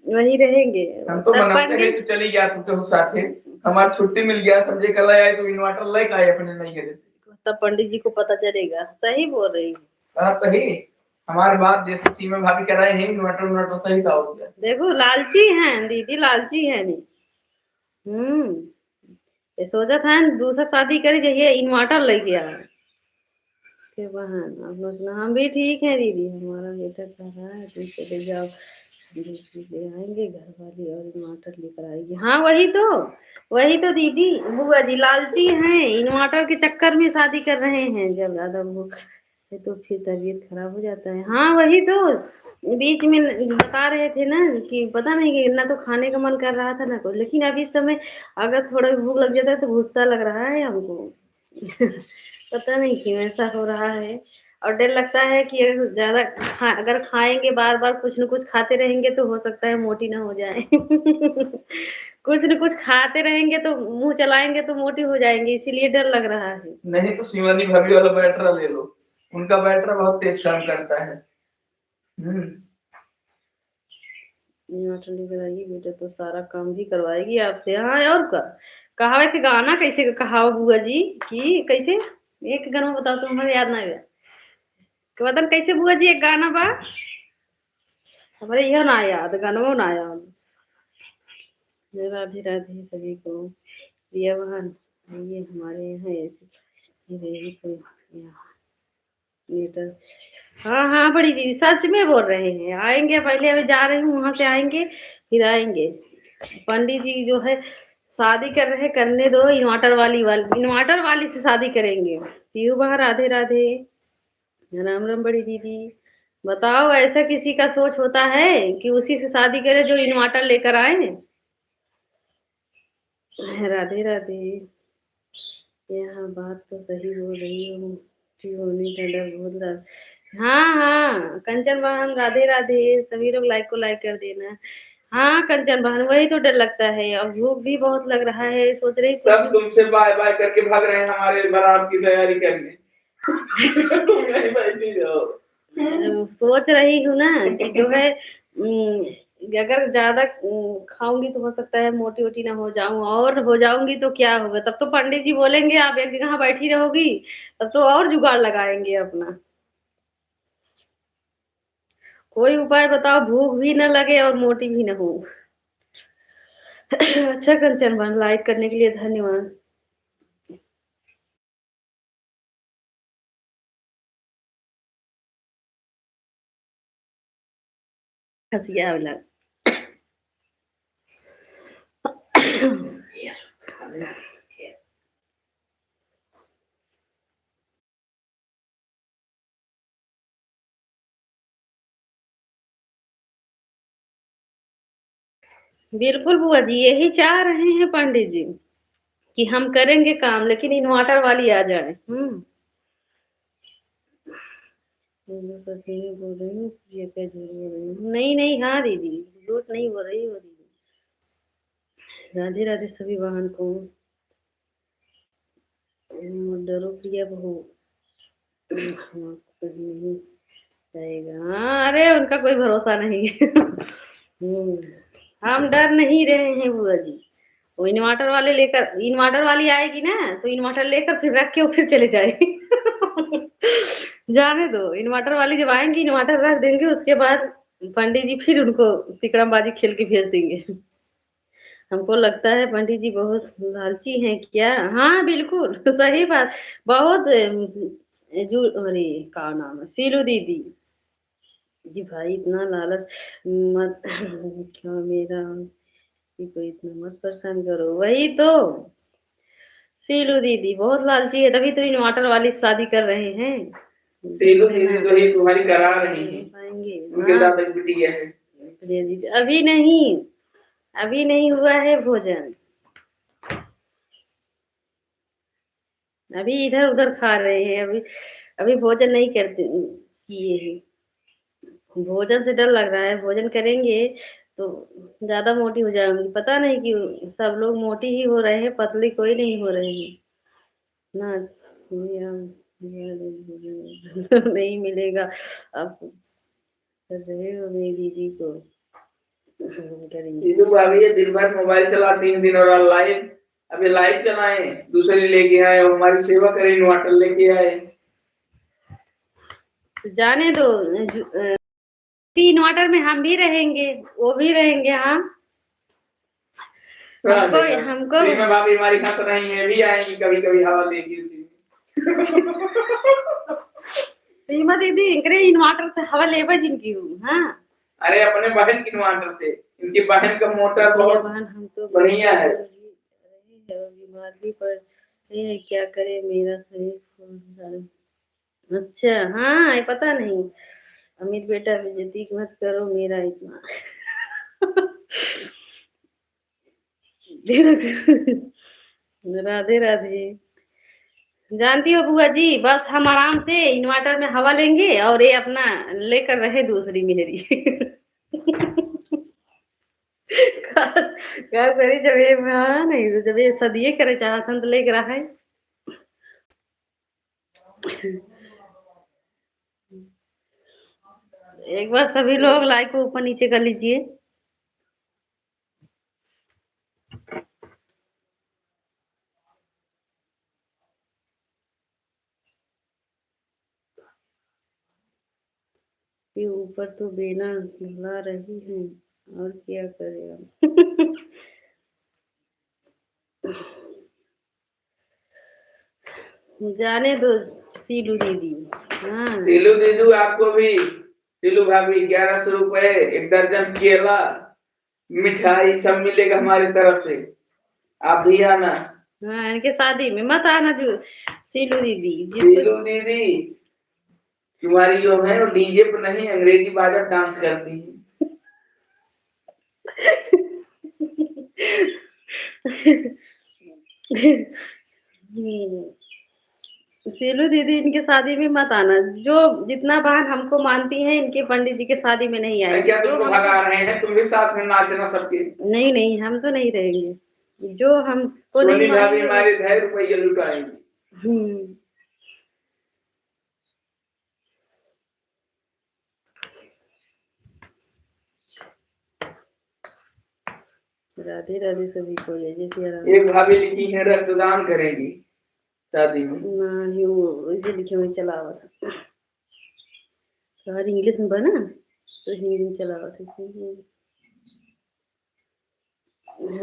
वहीं रहेंगे। हम तो तब मनाते हैं तो चली गया तो साथ ही हमारा छुट्टी मिल गया, समझे कल आए तो इन्वर्टर लेकर आए अपने नहीं गए। तब पंडित जी को पता चलेगा। सही बोल रही है। आप सही, हमारी बात जैसे सीमा भाभी कह रहे हैं, इन्वर्टर इन्वर्टर सही था हो गया। देखो लालची हैं दीदी, लालची है नहीं। ये सोचा था न दूसरा शादी करी जाइए इन्वर्टर लेके आ के बहन अब लोग हम भी ठीक है दीदी हमारा बेटा कह रहा है तुम चले जाओ दूसरी ले आएंगे घर वाली और इन्वर्टर लेकर आएगी हाँ वही तो दीदी बुआ जी लालची हैं इन्वर्टर के चक्कर में शादी कर रहे हैं जब ज्यादा भूख है तो फिर तबीयत खराब हो जाता है हाँ वही तो बीच में बता रहे थे ना कि पता नहीं कि ना तो खाने का मन कर रहा था ना कुछ लेकिन अभी इस समय अगर थोड़ा भी भूख लग जाता है तो गुस्सा लग रहा है हमको पता नहीं क्यों ऐसा हो रहा है और डर लगता है कि अगर ज्यादा अगर खाएंगे बार बार कुछ न कुछ खाते रहेंगे तो हो सकता है मोटी ना हो जाए कुछ न कुछ खाते रहेंगे तो मुंह चलाएंगे तो मोटी हो जाएंगे इसीलिए डर लग रहा है नहीं तो शिवानी भाभी वाला बैटरा ले लो उनका बैटरा बहुत तेज काम करता है इन्वर्टर लेकर आएगी बेटा तो सारा काम भी करवाएगी आपसे हाँ और का कहावे के गाना कैसे कहावा बुआ जी कि कैसे एक गाना बताओ तो हमारे याद ना आया कि बतन कैसे बुआ जी एक गाना बा हमारे यह ना याद गानवो ना याद राधे राधे सभी को प्रिय बहन ये हमारे यहाँ ऐसी रहेगी तो यहाँ मीटर हाँ हाँ बड़ी दीदी सच में बोल रहे हैं आएंगे पहले अभी जा रही हूँ वहां से आएंगे फिर आएंगे पंडित जी जो है शादी कर रहे करने दो इन्वर्टर वाली से शादी करेंगे पीयू बहा राधे राधे राम राम बड़ी दीदी बताओ ऐसा किसी का सोच होता है कि उसी से शादी करे जो इन्वर्टर लेकर आए राधे राधे यहाँ बात तो सही बोल रही हूँ होने का डर बहुत हाँ हाँ कंचन बहन राधे राधे सभी लोग लाइक को लाइक कर देना हाँ कंचन बहन वही तो डर लगता है और भूख भी बहुत लग रहा है सोच रही सब तुमसे बाय बाय करके भाग रहे हैं हमारे बारात की तैयारी करने तुम नहीं बैठी जाओ सोच रही हूँ ना कि जो है अगर ज्यादा खाऊंगी तो हो सकता है मोटी वोटी ना हो जाऊं और हो जाऊंगी तो क्या होगा तब तो पंडित जी बोलेंगे आप एक जगह बैठी रहोगी तब तो और जुगाड़ लगाएंगे अपना कोई उपाय बताओ भूख भी न लगे और मोटी भी न हो अच्छा कंचन बहन लाइक करने के लिए धन्यवाद हंसिया वाला बिल्कुल बुआ जी यही चाह रहे हैं पंडित जी कि हम करेंगे काम लेकिन इन्वर्टर वाली आ जाए मैं सच में बोल रही हूँ ये क्या झूठ बोल रही हूँ नहीं नहीं हाँ दीदी झूठ नहीं बोल रही हो दीदी राधे राधे सभी वाहन को डरो प्रिया बहू हाँ, कहीं नहीं जाएगा हाँ अरे उनका कोई भरोसा नहीं है हम डर नहीं रहे हैं बुआ जी वो इन्वर्टर वाली आएगी ना तो इन्वर्टर लेकर फिर रख के वो फिर चले जाएगी जाने दो इन्वर्टर वाली जब आएंगी इन्वर्टर रख देंगे उसके बाद पंडित जी फिर उनको तिकड़मबाजी खेल के भेज देंगे हमको लगता है पंडित जी बहुत लालची हैं क्या हाँ बिल्कुल सही बात बहुत जो अरे का नाम है सीलू दीदी जी भाई इतना लालच मत क्या मेरा को इतना मत परेशान करो वही तो सीलू दीदी बहुत लालची है तभी तो इन्वर्टर वाली से शादी कर रहे हैं सीलू दीदी तो ही तुम्हारी करा रही है पाएंगे उनके दादा की बिटिया है दीदी अभी नहीं हुआ है भोजन अभी इधर उधर खा रहे हैं अभी अभी भोजन नहीं करते किए हैं भोजन से डर लग रहा है भोजन करेंगे तो ज्यादा मोटी हो जाऊंगी पता नहीं क्यों सब लोग मोटी ही हो रहे हैं पतली कोई नहीं हो रही है ना नहीं मिलेगा आप कर रहे हो मेरी दीदी को दीदू भाभी ये दिन भर मोबाइल चला 3 दिन और लाइव अभी लाइव चलाए दूसरे लेके आए और हमारी सेवा करें इन्वर्टर लेके आए जाने दो इन्वर्टर में हम भी रहेंगे वो भी रहेंगे हाँ हमको हमको सीमा भाभी हमारी हंस रही है, भी आएंगी कभी कभी हवा लेगी उसी में। सीमा दीदी इनकरे इन्वर्टर से हवा लेबा जिनकी हूँ हाँ। अरे अपने बहन की इन्वर्टर से, इनकी बहन का मोटर बहुत बहन हम तो बढ़िया है। बीमार भी पड़ रहे हैं, क्या करे मेरा शरीर। अच्छा हाँ ये पता नहीं। अमित बेटा बेइज्जती मत करो मेरा इतना। राधे राधे। जानती हो बुआ जी बस हम आराम से इन्वर्टर में हवा लेंगे और ये अपना लेकर रहे दूसरी मेहरी। क्या करी जब ये हाँ नहीं तो जब ये सदिए करे चाहतन तो लेकर रहे। एक बार सभी लोग लाइक को ऊपर नीचे कर लीजिए। ये ऊपर तो बेना हिला रही है और क्या करें हम। जाने दो सीलू दीदी। हाँ सीलू दीदू आपको भी, सीलू भाभी 1100 रुपए, 1 दर्जन केला, मिठाई सब मिलेगा हमारी तरफ से, आप भी आना। हाँ इनके शादी में मत आना जो सीलू दीदी। सीलू दीदी तुम्हारी जो है वो डीजे पर नहीं अंग्रेजी बाजा डांस करती है। सीलू दीदी इनके शादी में मत आना। जो जितना बहन हमको मानती हैं इनके पंडित जी के शादी में नहीं आएंगे। क्या तुमको भगा रहे हैं, तुम भी साथ में नाचना सबके। नहीं नहीं हम तो नहीं रहेंगे। जो हमको नहीं सोनी भाभी मानेंगे हमारे 2.5 रुपये लुटाएंगे। राधे राधे सभी को जय जय सिया राम। एक भाभी लिखी है रक्तदान करेंगी शादी में। नहीं वो इसे लिखे हुए चलावा था सारी इंग्लिश में बना तो हिंदी में चलावा था।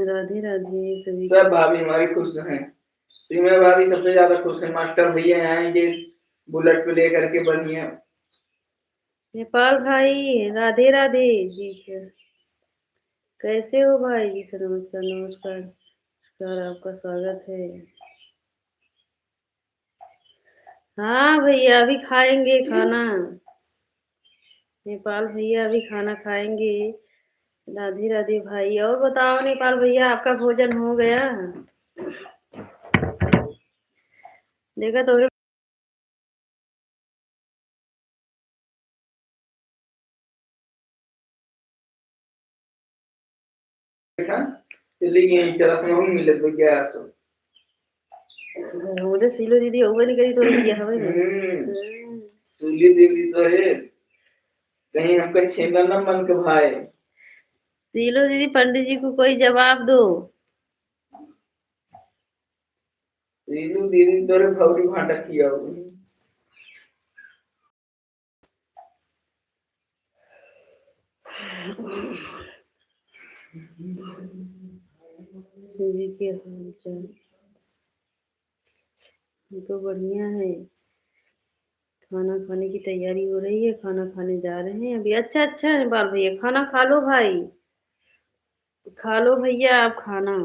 राधे राधे सभी सब भाभी हमारी खुश हैं। सीमा भाभी सबसे ज्यादा खुश है, मास्टर भैया आएंगे बुलेट पे लेकर के बढ़िया। नेपाल भाई राधे राधे जी सर। कैसे हो भाई जी सर? नमस्कार नमस्कार नमस्कार आपका स्वागत है। हाँ भैया अभी खाएंगे खाना। नेपाल भैया अभी खाना खाएंगे। राधे राधे भाई। और बताओ नेपाल भैया आपका भोजन हो गया? देखा तो चली गई चला हम मिले तो क्या तो मुझे सीलो दीदी होगा नहीं करी तो किया हवे सूली दीदी तो है कहीं हमका छेना न मन के भाई। सीलो दीदी पंडित जी को कोई जवाब दो। सीलू दीदी तोरे भौरी भाटा किया होगी। सूजी के हालचाल तो बढ़िया है। खाना खाने की तैयारी हो रही है। खाना खाने जा रहे हैं अभी। अच्छा अच्छा है बाल भैया खाना खा लो भाई। खा लो भैया आप खाना।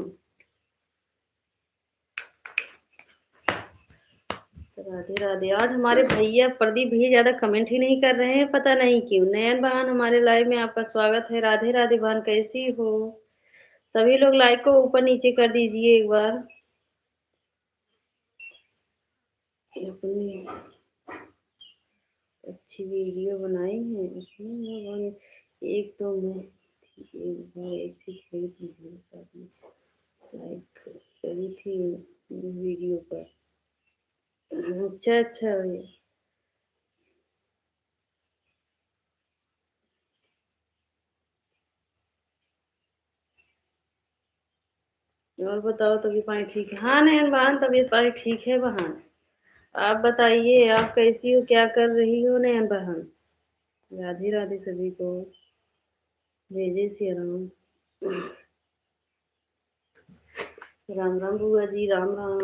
राधे राधे। आज हमारे भैया प्रदीप भैया ज्यादा कमेंट ही नहीं कर रहे हैं पता नहीं क्यों। नयन बहन हमारे लाइव में आपका स्वागत है। राधे राधे बहन कैसी हो? सभी लोग लाइक को ऊपर नीचे कर दीजिए एक बार। अपनी अच्छी वीडियो बनाई है इसमें। एक तो मैं एक बार ऐसी खेल मेरे साथ में लाइक करी थी वीडियो पर। अच्छा अच्छा भैया। और बताओ तबीयत पानी ठीक है? हाँ नयन बहन तबीयत पानी ठीक है बहन। आप बताइए आप कैसी हो क्या कर रही हो नयन बहन? राधे राधे सभी को। जय जय सिया राम। राम राम बुआ जी, राम राम।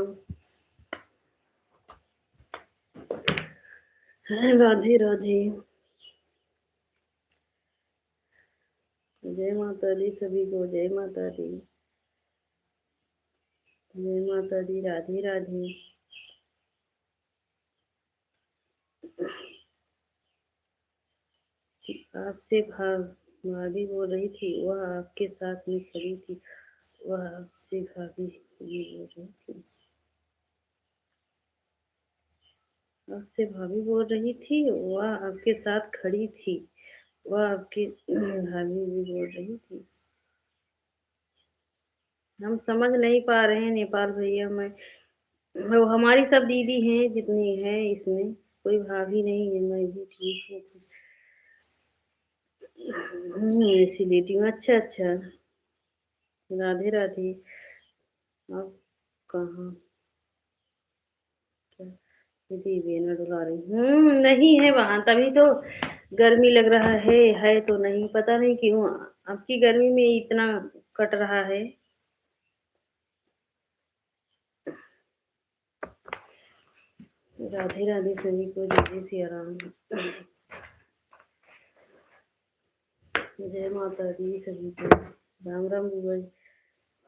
राधे राधे। जय माता दी सभी को, जय माता दी, जय माता दी, राधे राधे। आपसे भाभी बोल रही थी, वह आपके साथ में खड़ी थी। वह आपसे भाभी जी बोल रही थी, आपसे भाभी बोल रही थी, वह आपके साथ खड़ी थी। वह आपकी भाभी भी बोल रही थी। हम समझ नहीं पा रहे हैं नेपाल भैया। वो हमारी सब दीदी हैं जितनी है, इसमें कोई भाभी नहीं है। मैं भी ठीक हूँ। एसिडिटी में। अच्छा अच्छा। राधे राधे। आप कहाँ क्या दीदी बेना डुला रही? नहीं है वहां, तभी तो गर्मी लग रहा है तो नहीं, पता नहीं क्यों आपकी गर्मी में इतना कट रहा है। राधे राधे सभी को, जय सिया राम। जय माता दी सभी को। राम राम बुआ जी।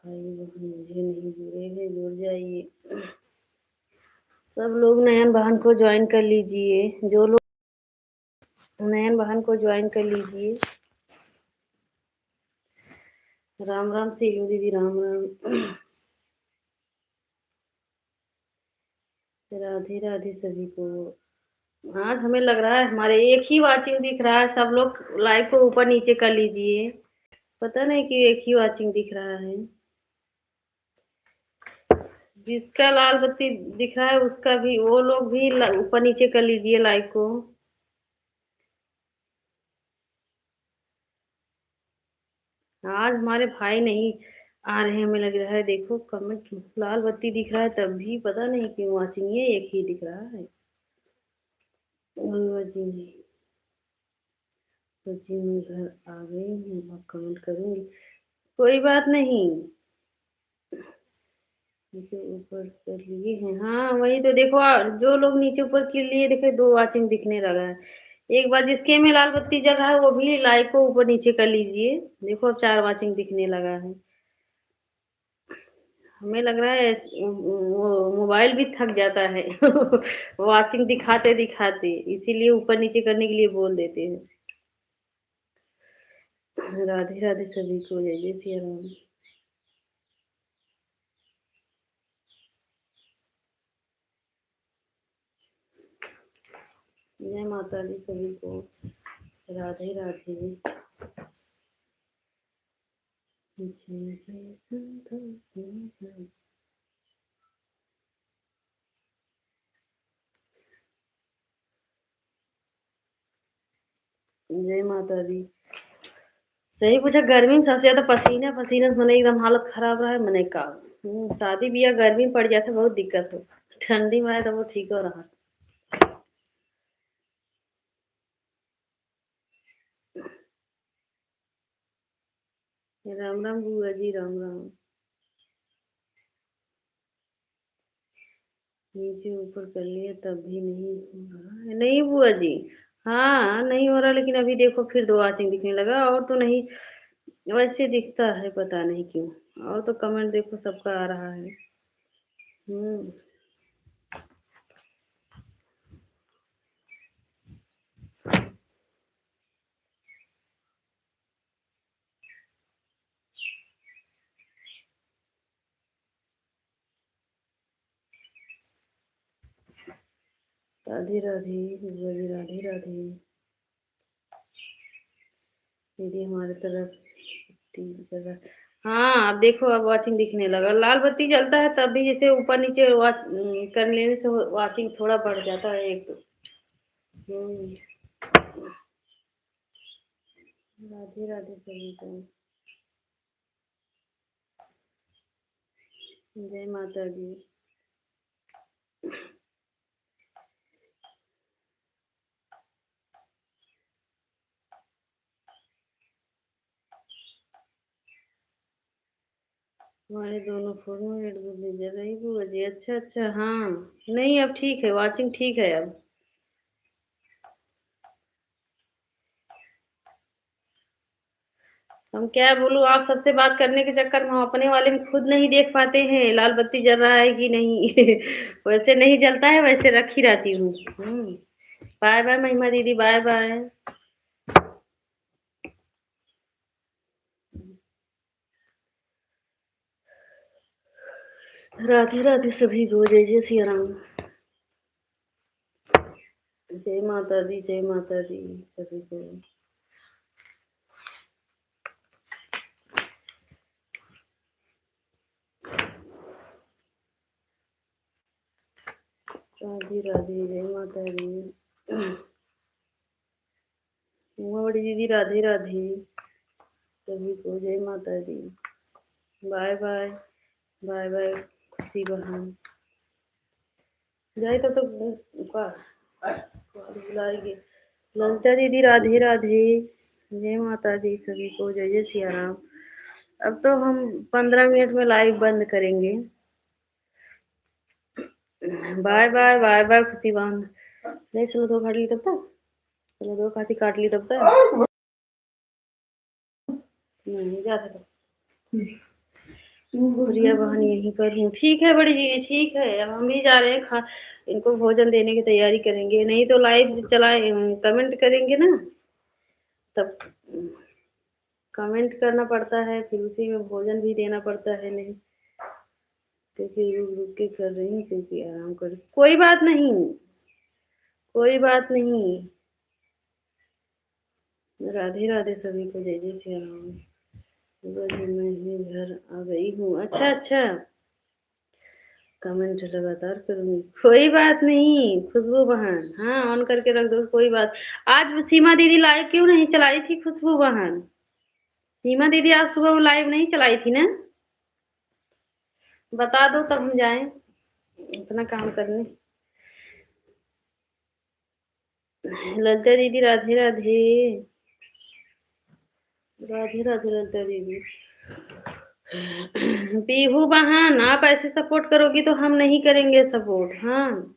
भाई बहन मुझे नहीं जुड़े हैं, जुड़ जाइए। सब लोग नयन बहन को ज्वाइन कर लीजिए, जो लोग नयन बहन को ज्वाइन कर लीजिए। राम राम सीलू दीदी, राम राम। राधे राधे सभी को। आज हमें लग रहा है हमारे एक ही वाचिंग दिख रहा है। सब लोग लाइव को ऊपर नीचे कर लीजिए। पता नहीं कि एक ही वाचिंग दिख रहा है। जिसका लाल बत्ती दिख रहा है उसका भी, वो लोग भी ऊपर नीचे कर लीजिए लाइव को। आज हमारे भाई नहीं आ रहे हैं, हमें लग रहा है। देखो कमेंट, लाल बत्ती दिख रहा है तब भी पता नहीं क्यों वाचिंग ये एक ही दिख रहा है। जी तो जी मैं घर आ गई हूँ, अब कमेंट करूंगी। कोई बात नहीं, नीचे ऊपर कर लिए हैं। हाँ वही तो देखो, जो लोग नीचे ऊपर कर लिए देखो, दो वाचिंग दिखने लगा है। एक बार जिसके में लाल बत्ती जल रहा है वो भी लाइव को ऊपर नीचे कर लीजिए। देखो अब चार वाचिंग दिखने लगा है। हमें लग रहा है वो मोबाइल भी थक जाता है वाचिंग दिखाते दिखाते, इसीलिए ऊपर नीचे करने के लिए बोल देते हैं। राधे राधे सभी को, जय जय सिया राम। जय माता दी सभी को, राधे राधे। जय जय संतोषी। जय माता दी। सही पूछा, गर्मी में सबसे ज्यादा पसीना पसीना से मैंने एकदम हालत खराब रहा है। मैंने कहा शादी ब्याह गर्मी में पड़ जाता बहुत दिक्कत हो। ठंडी में आए तो वो ठीक हो रहा। राम राम बुआ जी, राम राम। नीचे ऊपर कर लिया तब भी नहीं हो रहा है। नहीं बुआ जी, हाँ नहीं हो रहा, लेकिन अभी देखो फिर दो वाचिंग दिखने लगा। और तो नहीं, वैसे दिखता है, पता नहीं क्यों। और तो कमेंट देखो सबका आ रहा है। हम्म। राधे राधे बुआ जी, राधे राधे। दीदी हमारे तरफ तीन जगह। हाँ अब देखो, अब वाचिंग दिखने लगा। लाल बत्ती जलता है तब भी जैसे ऊपर नीचे कर लेने से वाचिंग थोड़ा बढ़ जाता है एक दो। हम्म। राधे राधे सभी को, जय माता दी। हमारे दोनों फोन में नेट बंद जल रही बुआ जी। अच्छा अच्छा, हाँ। नहीं अब ठीक है, वाचिंग ठीक है अब। हम क्या बोलूं, आप सबसे बात करने के चक्कर में हम अपने वाले में खुद नहीं देख पाते हैं लाल बत्ती जल रहा है कि नहीं। वैसे नहीं जलता है, वैसे रखी रहती हूँ। बाय बाय महिमा दीदी, बाय बाय। राधे राधे सभी को, जय जय सिया राम। जय माता दी, जय माता दी सभी को। राधे राधे, जय माता दी। उमा बड़ी दीदी, राधे राधे सभी को, जय माता दी। बाय बाय, बाय बाय खुशी बहन। जाए तो बुलाएंगे। ललिता दीदी, राधे राधे, जय माता दी सभी को, जय जय सिया राम। अब तो हम 15 मिनट में लाइव बंद करेंगे। बाय बाय, बाय बाय खुशी बहन। नहीं चलो, दो काट ली तब तक। चलो दो खाती काट ली तब तक। नहीं जा सकता। प्रिया बहन यहीं पर हूँ। ठीक है बड़ी जी, ठीक है। अब हम भी जा रहे हैं, खा इनको भोजन देने की तैयारी करेंगे। नहीं तो लाइव चलाए कमेंट करेंगे ना, तब कमेंट करना पड़ता है, फिर उसी में भोजन भी देना पड़ता है। नहीं क्योंकि रुक रुक के कर रही हूँ, क्योंकि आराम कर। कोई बात नहीं, कोई बात नहीं। राधे राधे सभी को, जय जय श्री राम। बस मैं ही घर आ गई हूँ। अच्छा अच्छा, कमेंट लगातार करूंगी, कोई बात नहीं खुशबू बहन। हाँ ऑन करके रख दो, कोई बात। आज सीमा दीदी लाइव क्यों नहीं चलाई थी खुशबू बहन? सीमा दीदी आज सुबह लाइव नहीं चलाई थी ना? बता दो तब हम जाएं अपना काम करने। ललिता दीदी, राधे राधे, राधे राधे ललिता दीदी। पीहू बहन, आप ऐसे सपोर्ट करोगी तो हम नहीं करेंगे सपोर्ट। हाँ,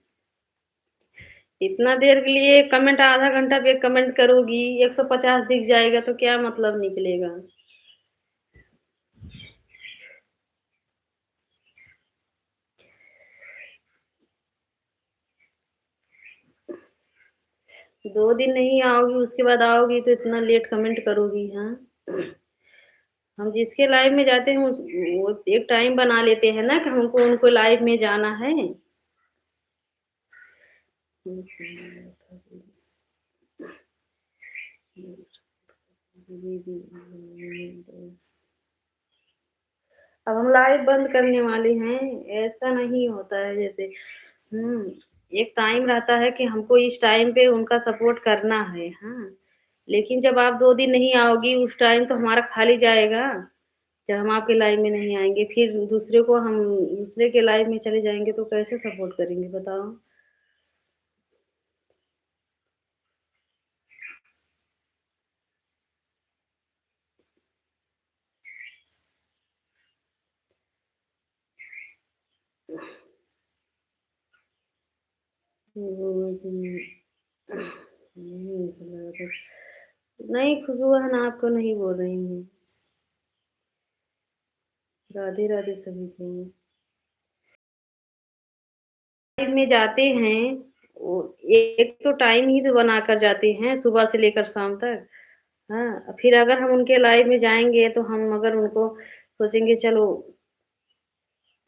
इतना देर के लिए कमेंट, आधा घंटा पे कमेंट करोगी, 150 दिख जाएगा तो क्या मतलब निकलेगा? दो दिन नहीं आओगी, उसके बाद आओगी तो इतना लेट कमेंट करोगी? हाँ, हम जिसके लाइव में जाते हैं वो एक टाइम बना लेते हैं ना कि हमको उनको लाइव में जाना है। अब हम लाइव बंद करने वाले हैं। ऐसा नहीं होता है जैसे। एक टाइम रहता है कि हमको इस टाइम पे उनका सपोर्ट करना है। हाँ, लेकिन जब आप 2 दिन नहीं आओगी, उस टाइम तो हमारा खाली जाएगा। जब हम आपके लाइव में नहीं आएंगे, फिर दूसरे को हम दूसरे के लाइव में चले जाएंगे तो कैसे सपोर्ट करेंगे बताओ? नहीं खुशबू बहन, आपको नहीं बोल रही हूँ। राधे राधे सभी को। लाइव में जाते हैं, वो एक तो टाइम ही तो बना कर जाते हैं, सुबह से लेकर शाम तक। हाँ, फिर अगर हम उनके लाइव में जाएंगे तो हम अगर उनको सोचेंगे चलो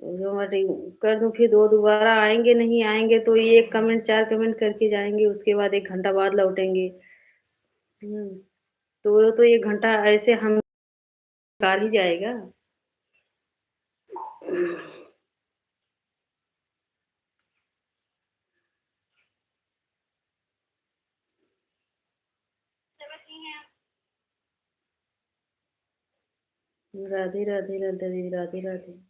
जो हमारी कर दूं, फिर दो दोबारा आएंगे नहीं आएंगे तो ये एक कमेंट, 4 कमेंट करके जाएंगे, उसके बाद 1 घंटा बाद लौटेंगे। हम्म तो वो तो 1 घंटा ऐसे हम निकाल ही जाएगा। राधे राधे राधे राधे राधे।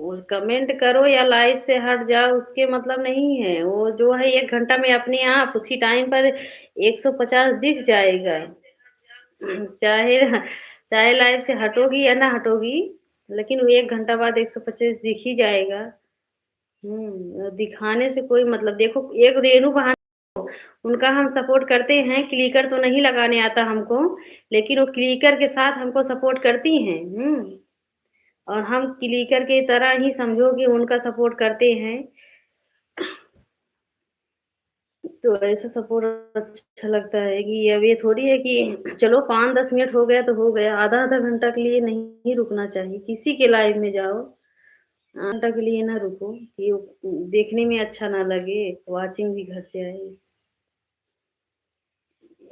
और कमेंट करो या लाइव से हट जाओ उसके मतलब नहीं है, वो जो है 1 घंटा में अपने आप उसी टाइम पर 150 दिख जाएगा। चाहे चाहे लाइव से हटोगी या ना हटोगी, लेकिन वो 1 घंटा बाद 125 दिख ही जाएगा। दिखाने से कोई मतलब, देखो एक रेणु बहाना उनका हम सपोर्ट करते हैं, क्लिकर तो नहीं लगाने आता हमको, लेकिन वो क्लिकर के साथ हमको सपोर्ट करती हैं। और हम क्लिकर की तरह ही समझो कि उनका सपोर्ट करते हैं। तो ऐसा सपोर्ट अच्छा लगता है कि अब ये थोड़ी है कि चलो 5-10 मिनट हो गया तो हो गया, आधा-आधा घंटा के लिए नहीं रुकना चाहिए। किसी के लाइव में जाओ, घंटा के लिए ना रुको कि वो देखने में अच्छा ना लगे, वॉचिंग भी घट जाए।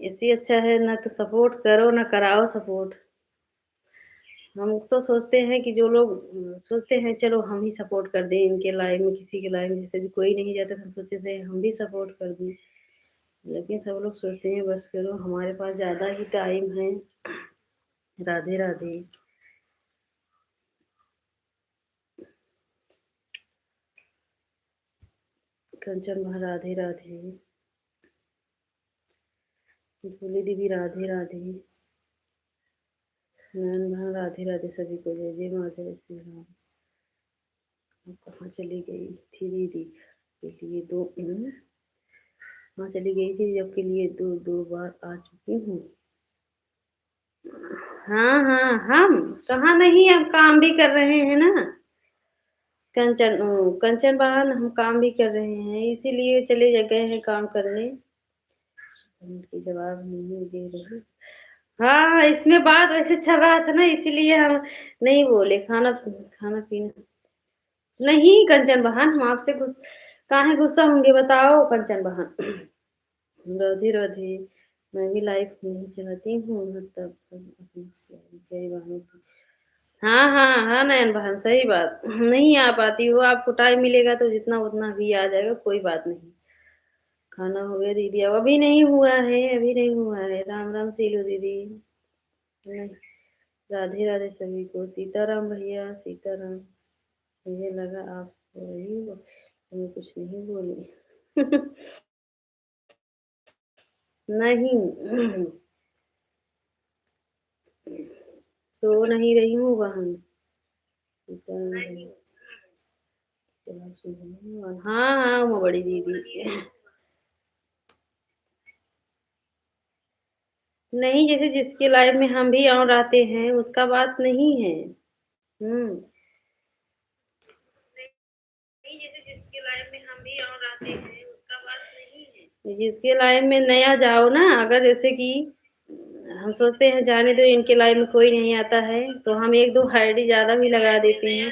इससे अच्छा है ना तो सपोर्ट करो ना कराओ सपोर्ट। हम तो सोचते हैं कि जो लोग सोचते हैं चलो हम ही सपोर्ट कर दें इनके लाइव में, किसी के लाइव में जैसे भी कोई नहीं जाता तो हम सोचते थे हम भी सपोर्ट कर दें। लेकिन सब लोग सोचते हैं बस करो, हमारे पास ज़्यादा ही टाइम है। राधे राधे। कंचन भा राधे राधे। भोली दीदी राधे राधे। नयन भा राधे राधे सभी को, जय जय माता जय श्री राम। कहाँ चली गई थी दीदी के लिए दो, कहाँ चली गई थी जब के लिए दो दो बार आ चुकी हूँ। हाँ हाँ, हम कहाँ नहीं, हम काम भी कर रहे हैं ना। कंचन बहन हम काम भी कर रहे हैं, इसीलिए चले गए हैं काम करने। उनकी जवाब नहीं दे रही। हाँ, इसमें बात वैसे चल रहा था ना, इसीलिए हम नहीं बोले। खाना खाना पीना नहीं कंचन बहन, हम आपसे काहे गुस्सा होंगे बताओ कंचन बहन। राधे राधे। मैं भी लाइफ नहीं चलाती हूँ मतलब अपनी कई बहनों की। हाँ हाँ हाँ नयन बहन, सही बात, नहीं आ पाती हो, आपको टाइम मिलेगा तो जितना उतना भी आ जाएगा, कोई बात नहीं। खाना हो गया दीदी? अब अभी नहीं हुआ है, अभी नहीं हुआ है। राम राम सीलू दीदी। नहीं, राधे राधे सभी को। सीताराम भैया सीताराम। मुझे लगा आप सो रही हो, तो मैं कुछ नहीं बोली। नहीं, सो नहीं रही हूँ बहन। सीताराम भैया। हाँ हाँ मैं बड़ी दीदी। नहीं, जैसे जिसके लाइफ में हम भी और आते हैं उसका बात नहीं है। हम्म। नहीं, जैसे जिसके लाइफ में हम भी और आते हैं उसका बात नहीं है। जिसके लाइफ में नया जाओ ना, अगर जैसे कि हम सोचते हैं जाने दो इनके लाइफ में कोई नहीं आता है, तो हम 1-2 आईडी ज्यादा भी लगा देते हैं,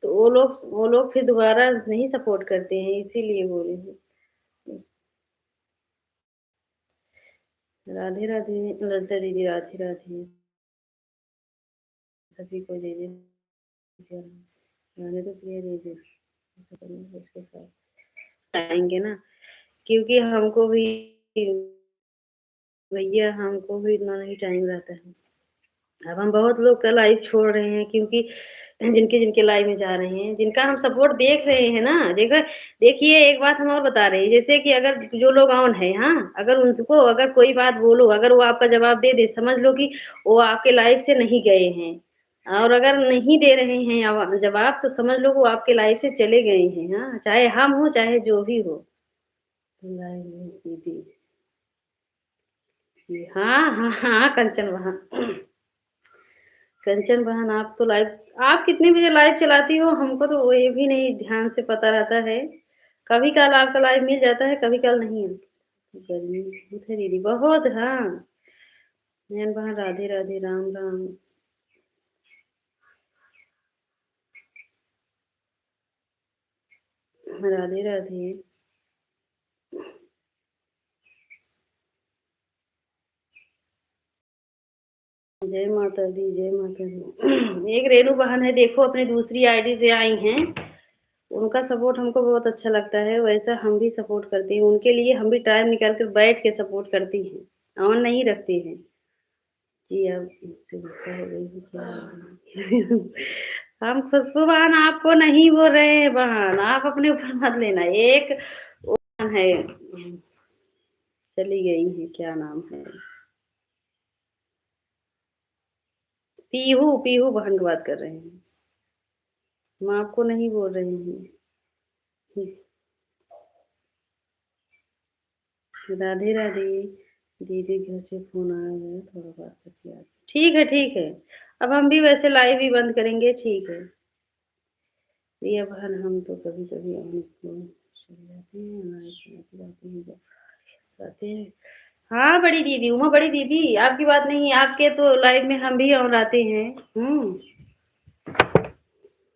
तो वो लोग फिर दोबारा नहीं सपोर्ट करते हैं, इसीलिए बोले हैं। राधे राधे ललिता दीदी राधे राधे सभी को, जय जय श्री राम। गाने तो प्रिय दीदी उसके साथ आएंगे ना, क्योंकि हमको भी भैया, हमको भी इतना नहीं टाइम रहता है। अब हम बहुत लोग का लाइव छोड़ रहे हैं, क्योंकि जिनके जिनके लाइव में जा रहे हैं, जिनका हम सपोर्ट देख रहे हैं ना। देखिए एक बात हम और बता रहे हैं, जैसे कि अगर जो लोग ऑन है, हाँ, अगर उनको अगर कोई बात बोलो, अगर वो आपका जवाब दे दे, समझ लो कि वो आपके लाइफ से नहीं गए हैं। और अगर नहीं दे रहे हैं जवाब, तो समझ लो वो आपके लाइफ से चले गए हैं। हाँ, चाहे हम हो चाहे जो भी हो। लाइव में दीदी। हाँ हाँ हाँ कंचन वहाँ। कंचन बहन, आप तो लाइव, आप कितने बजे लाइव चलाती हो? हमको तो वो ये भी नहीं ध्यान से पता रहता है। कभी कल आपका लाइव मिल जाता है, कभी कल नहीं। गर्मी बहुत है दीदी, बहुत। हाँ नयन बहन राधे राधे राम राम। राधे राधे। जय माता दी, जय माता दी। एक रेणु बहन है, देखो अपनी दूसरी आईडी से आई हैं। उनका सपोर्ट हमको बहुत अच्छा लगता है, वैसा हम भी सपोर्ट करते हैं उनके लिए, हम भी टाइम निकाल कर बैठ के सपोर्ट करती हैं, ऑन नहीं रखते हैं। जी, अब मुझसे गुस्सा हो गई हूँ क्या? हम खुशबू बहन आपको नहीं बोल रहे हैं बहन, आप अपने ऊपर मत लेना। एक बहन है, चली गई है, क्या नाम है, पीहू, पीहू बहन की बात कर रहे हैं, हम आपको नहीं बोल रहे हैं। राधे राधे। दीदी घर से फोन आया है, थोड़ा बात करके आते। ठीक है ठीक है। अब हम भी वैसे लाइव ही बंद करेंगे, ठीक है। प्रिया बहन, हम तो कभी कभी ऑन चले जाते हैं, हमारे चलाते जाते हैं जाते हैं। हाँ बड़ी दीदी, उमा बड़ी दीदी, आपकी बात नहीं, आपके तो लाइव में हम भी ऑन आते हैं।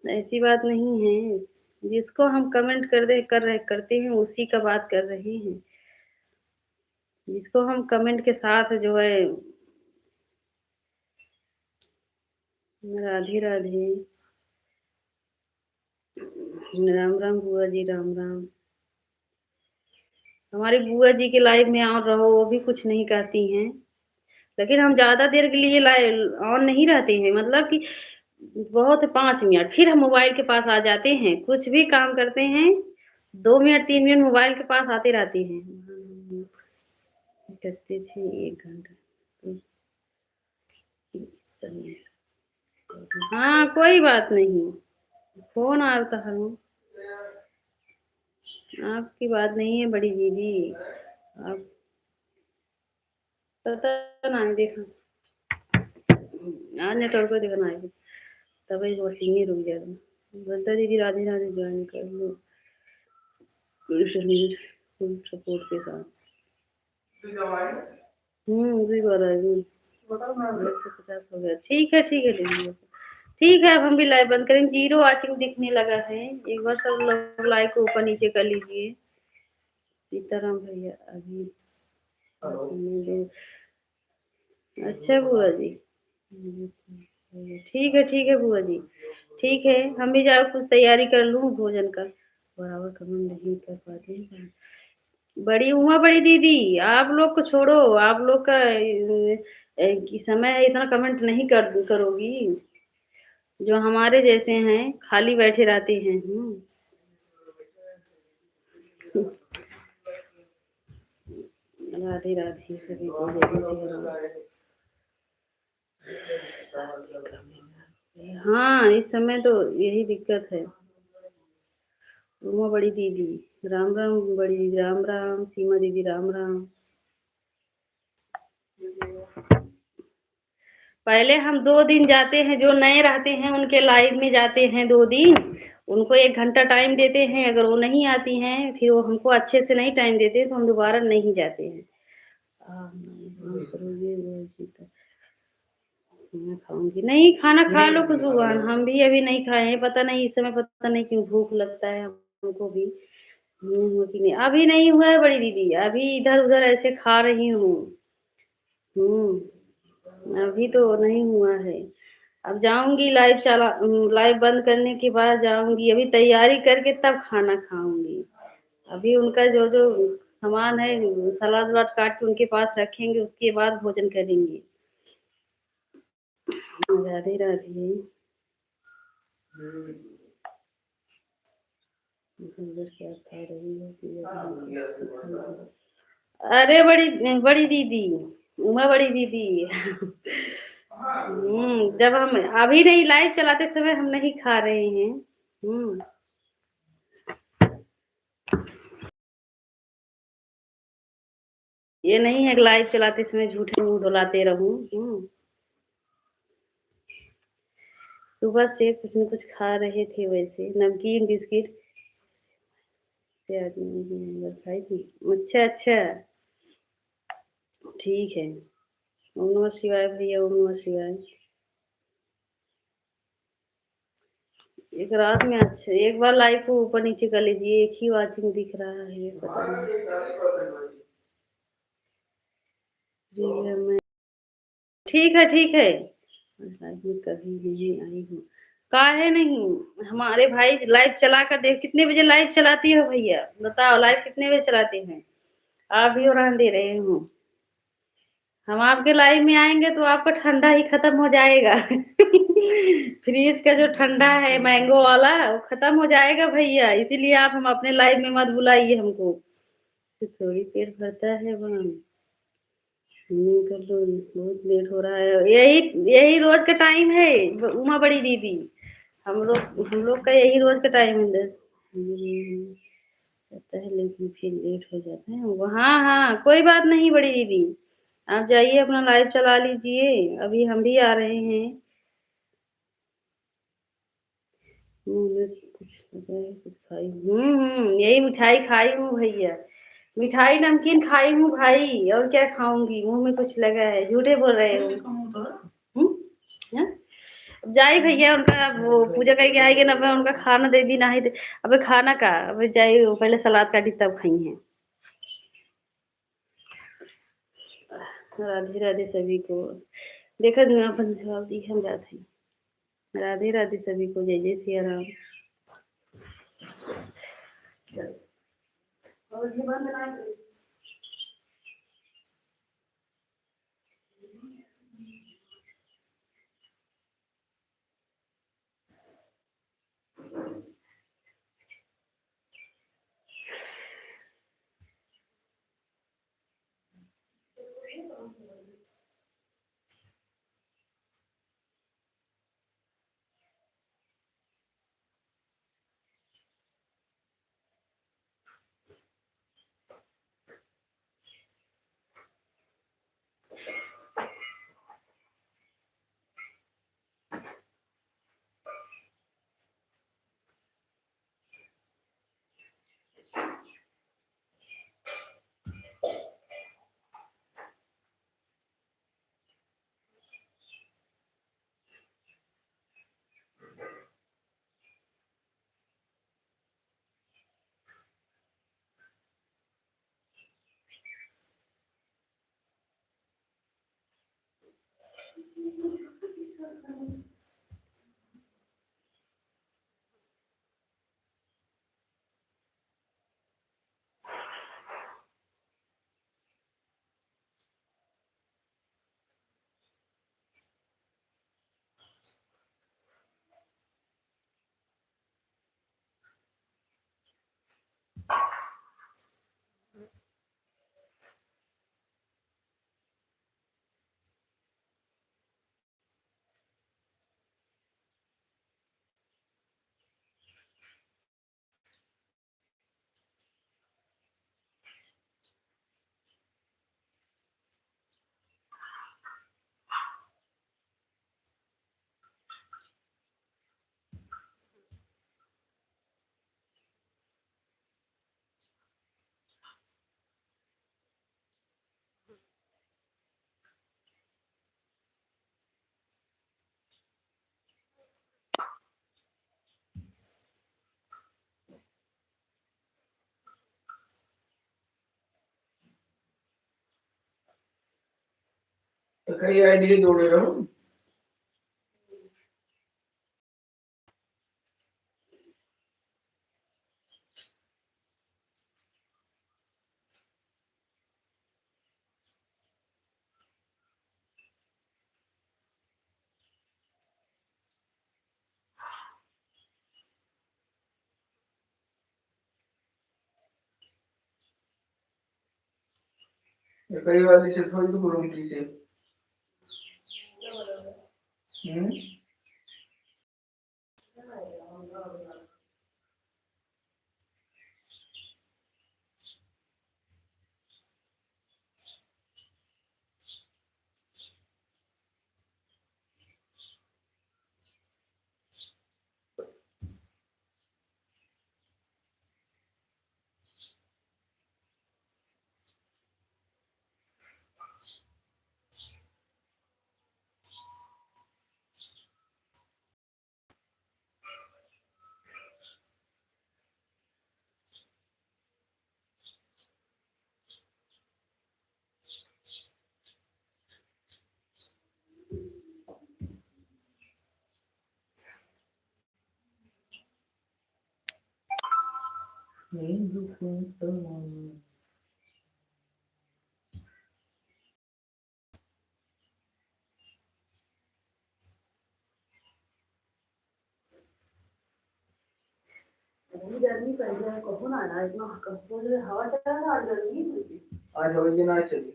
ऐसी बात नहीं है। जिसको हम कमेंट करते हैं उसी का बात कर रहे हैं। जिसको हम कमेंट के साथ जो है। राधे राधे। राम राम बुआ जी, राम राम। हमारी बुआ जी के लाइव में ऑन रहो, वो भी कुछ नहीं कहती हैं। लेकिन हम ज्यादा देर के लिए लाइव ऑन नहीं रहते हैं, मतलब कि बहुत 5 मिनट, फिर हम मोबाइल के पास आ जाते हैं, कुछ भी काम करते हैं 2 मिनट 3 मिनट मोबाइल के पास आते रहते हैं। करते थे 1 घंटा समय। हाँ कोई बात नहीं, फोन आता है। आपकी बात नहीं है बड़ी दीदी, आप पता नहीं देखा, आज नेटवर्क को देखना है, तभी वॉचिंग रुक जाएगा। बता दीदी राधे राधे, ज्वाइन कर लो फुल सपोर्ट के साथ। वही बोल रहा है। 150 हो गया, ठीक है ठीक है दीदी। ठीक है, अब हम भी लाइव बंद करेंगे, जीरो वॉचिंग दिखने लगा है। एक बार सब लोग लाइव को ऊपर नीचे कर लीजिए। सीताराम भैया अभी अच्छा बुआ जी, ठीक है बुआ जी, ठीक है। हम भी जाओ कुछ तैयारी कर लूँ भोजन का, बराबर कमेंट नहीं कर पाते हैं। बड़ी उमा बड़ी दीदी, आप लोग को छोड़ो, आप लोग का समय है, इतना कमेंट नहीं करोगी। जो हमारे जैसे हैं खाली बैठे रहते हैं। राधे राधे सभी को, हाँ इस समय तो यही दिक्कत है। उमा बड़ी दीदी, राम राम बड़ी दीदी, राम राम सीमा दीदी, राम राम। पहले हम 2 दिन जाते हैं, जो नए रहते हैं उनके लाइव में जाते हैं 2 दिन, उनको 1 घंटा टाइम देते हैं। अगर वो नहीं आती हैं, फिर वो हमको अच्छे से नहीं टाइम देते, तो हम दोबारा नहीं जाते हैं। मैं खाऊंगी नहीं, खाना खा लो कुछ भगवान, हम भी अभी नहीं खाए हैं। पता नहीं इस समय, पता नहीं क्यों भूख लगता है हमको भी। हुआ कि नहीं, अभी नहीं हुआ है बड़ी दीदी, अभी इधर उधर ऐसे खा रही हूँ। अभी तो नहीं हुआ है। अब जाऊंगी लाइव बंद करने के बाद जाऊंगी, अभी तैयारी करके तब खाना खाऊंगी। अभी उनका जो जो सामान है, सलाद वलाद काट के उनके पास रखेंगे, उसके बाद भोजन करेंगे। राधे राधे। क्या खा रही हो? अरे बड़ी बड़ी दीदी, उमा बड़ी दीदी। जब हम अभी नहीं, लाइव चलाते समय हम नहीं खा रहे हैं। हम्म ये नहीं है कि लाइव चलाते समय झूठे मुंह डुलाते रहूं। सुबह से कुछ न कुछ खा रहे थे, वैसे नमकीन बिस्किट से आदमी खाई थी। अच्छा अच्छा, ठीक है। ओम नमः शिवाय भैया, ओम नमः शिवाय। एक रात में अच्छा, एक बार लाइव को ऊपर नीचे कर लीजिए, एक ही वॉचिंग दिख रहा है, पता नहीं। ठीक है ठीक है। लाइव में कभी नहीं आई हूँ, काहे नहीं। हमारे भाई लाइव चला कर देख, कितने बजे लाइव चलाती हो भैया, बताओ लाइव कितने बजे चलाते हैं। आप भी उड़ान दे रहे हो। हम आपके लाइव में आएंगे तो आपका ठंडा ही खत्म हो जाएगा। फ्रिज का जो ठंडा है मैंगो वाला वो खत्म हो जाएगा भैया, इसीलिए आप हम अपने लाइफ में मत बुलाइए हमको। तो थोड़ी पेट भरता है वहाँ। कर लो, बहुत लेट हो रहा है। यही यही रोज का टाइम है उमा बड़ी दीदी। हम लोग का यही रोज का टाइम है 10 रहता है, लेकिन फिर लेट हो जाता है वो। हाँ हाँ कोई बात नहीं बड़ी दीदी, आप जाइए अपना लाइव चला लीजिए, अभी हम भी आ रहे हैं। कुछ लगा है, कुछ खाई यही मिठाई खाई हूँ भैया। मिठाई नमकीन खाई हूँ भाई, और क्या खाऊंगी, मुंह में कुछ लगा है, झूठे बोल रहे हो। हाँ? अब जाइए भैया, उनका वो पूजा करके आएंगे ना, मैं उनका खाना दे दी ना ही दे। अबे खाना का, अबे जाइए पहले सलाद काटी तब खाई हैं। राधे राधे सभी को। देखा अपन जवाब दी हम जाते हैं। राधे राधे सभी को, जय जय सिया राम। और ये बंद ना करें। तो कई आइडिया जोड़े रहो। कई वाली से थोड़ी तो करूँगी से। गर्मी पड़ गया है, कहो ना ना इतना कहो हवा चल रहा है, गर्मी आज हवाई ना चली।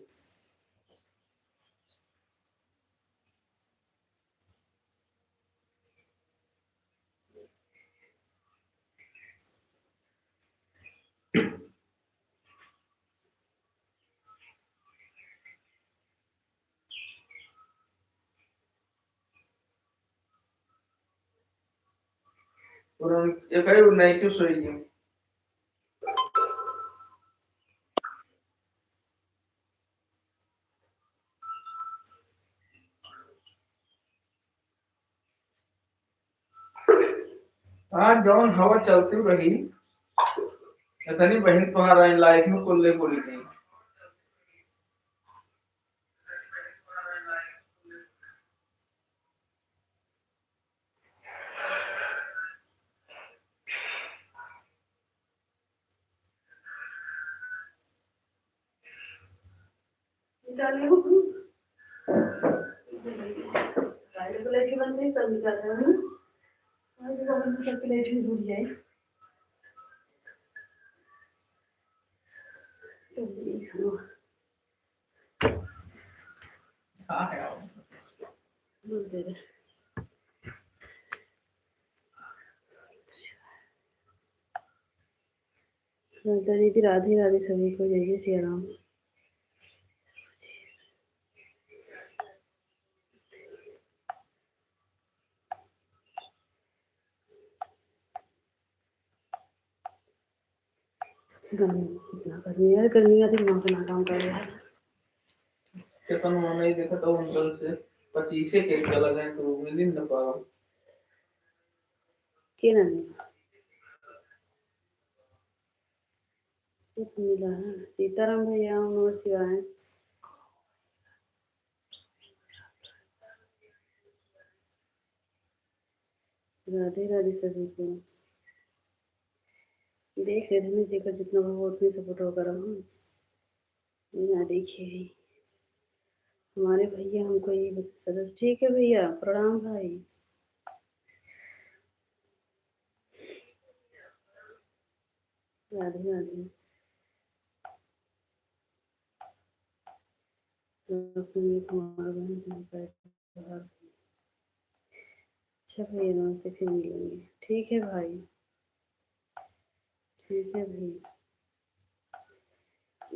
और ये कहीं नहीं क्यों सोई है? हाँ जौन हवा चलती रही इतनी बहन तुम्हारा लाइफ में कुल्ले बोली नहीं। सर्कुलेटरी बंद नहीं कर दिया था ना, आज बंद सर्कुलेटरी भूल जाए तो हाँ है भूल दे। दीदी राधे राधे सभी को, जय जय सिया राम। गर्मी है, गर्मी का दिमाग ना काम कर रहा है। चेतन नहीं देखा तो अंदर से 25 केक लगा है तो मिल ही ना पाओ के नहीं कुछ मिला है। सीताराम भैया ओम नमः शिवाय। राधे राधे सभी को। देख रहे थे जी का जितना वो उतनी सपोर्ट होकर ना देखिए हमारे भैया हमको ये सदस्य। ठीक है भैया, प्रणाम भाई। राधे राधे। अच्छा भैया नमस्ते, फिर मिलेंगे। ठीक है भाई, ठीक है भाई।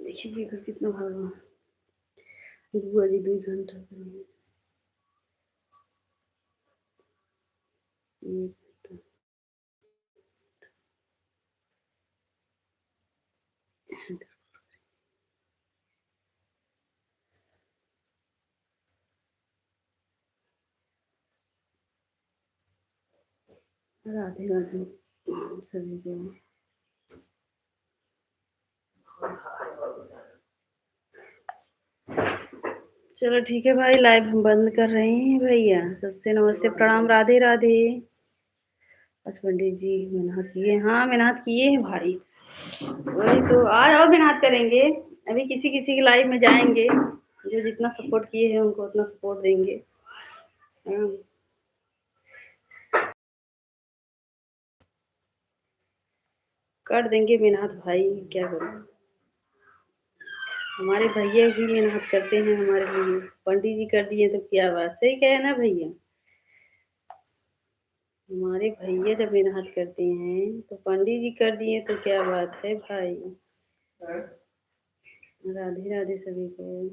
देखिए देखो कितना भागा बुआ जी 2 घंटा करेंगे। राधे राधे सभी को। चलो ठीक है भाई, लाइव हम बंद कर रहे हैं भैया। सबसे नमस्ते प्रणाम, राधे राधे। अच्छा पंडित जी मेहनत किए, हाँ मेहनत किए हैं भाई। वही तो आज और मेहनत करेंगे। अभी किसी किसी की लाइव में जाएंगे, जो जितना सपोर्ट किए हैं उनको उतना सपोर्ट देंगे। कर देंगे मेहनत भाई, क्या करूँ। हमारे भैया भी मेहनत करते हैं हमारे लिए। पंडित जी कर दिए तो क्या बात, सही कहे ना भैया। हमारे भैया जब मेहनत करते हैं तो पंडित जी कर दिए तो क्या बात है भाई। राधे राधे सभी को।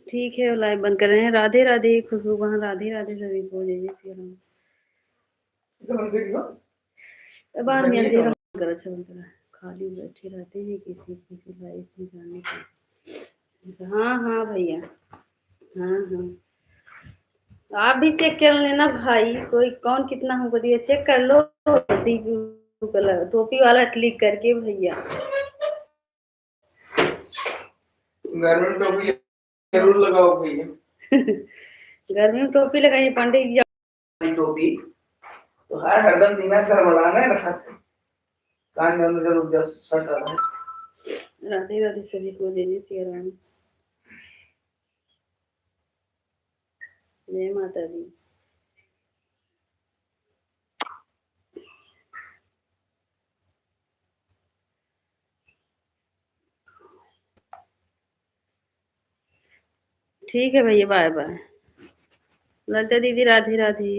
ठीक है, लाइव बंद कर रहे हैं। राधे राधे खुशबू बहन, राधे राधे सभी को, जय जय श्री राम। बाद में अंधेरा कर, अच्छा बंद करा। खाली बैठे रहते हैं किसी किसी लाइफ में जाने के। हाँ हाँ भैया, हाँ हाँ आप भी चेक कर लेना भाई, कोई कौन कितना हमको दिया चेक कर लो। टोपी वाला क्लिक करके भैया। घर में टोपी जरूर लगाओ भैया। घर में टोपी लगाइए पंडित जी। टोपी तो हरदम दिमाग कर बनाना है, कान में जरूर जस्ट सटा है। राधे राधे सभी को, जय जय सिया राम, जय माता दी। ठीक है भैया, बाय बाय। ललिता दीदी राधे राधे।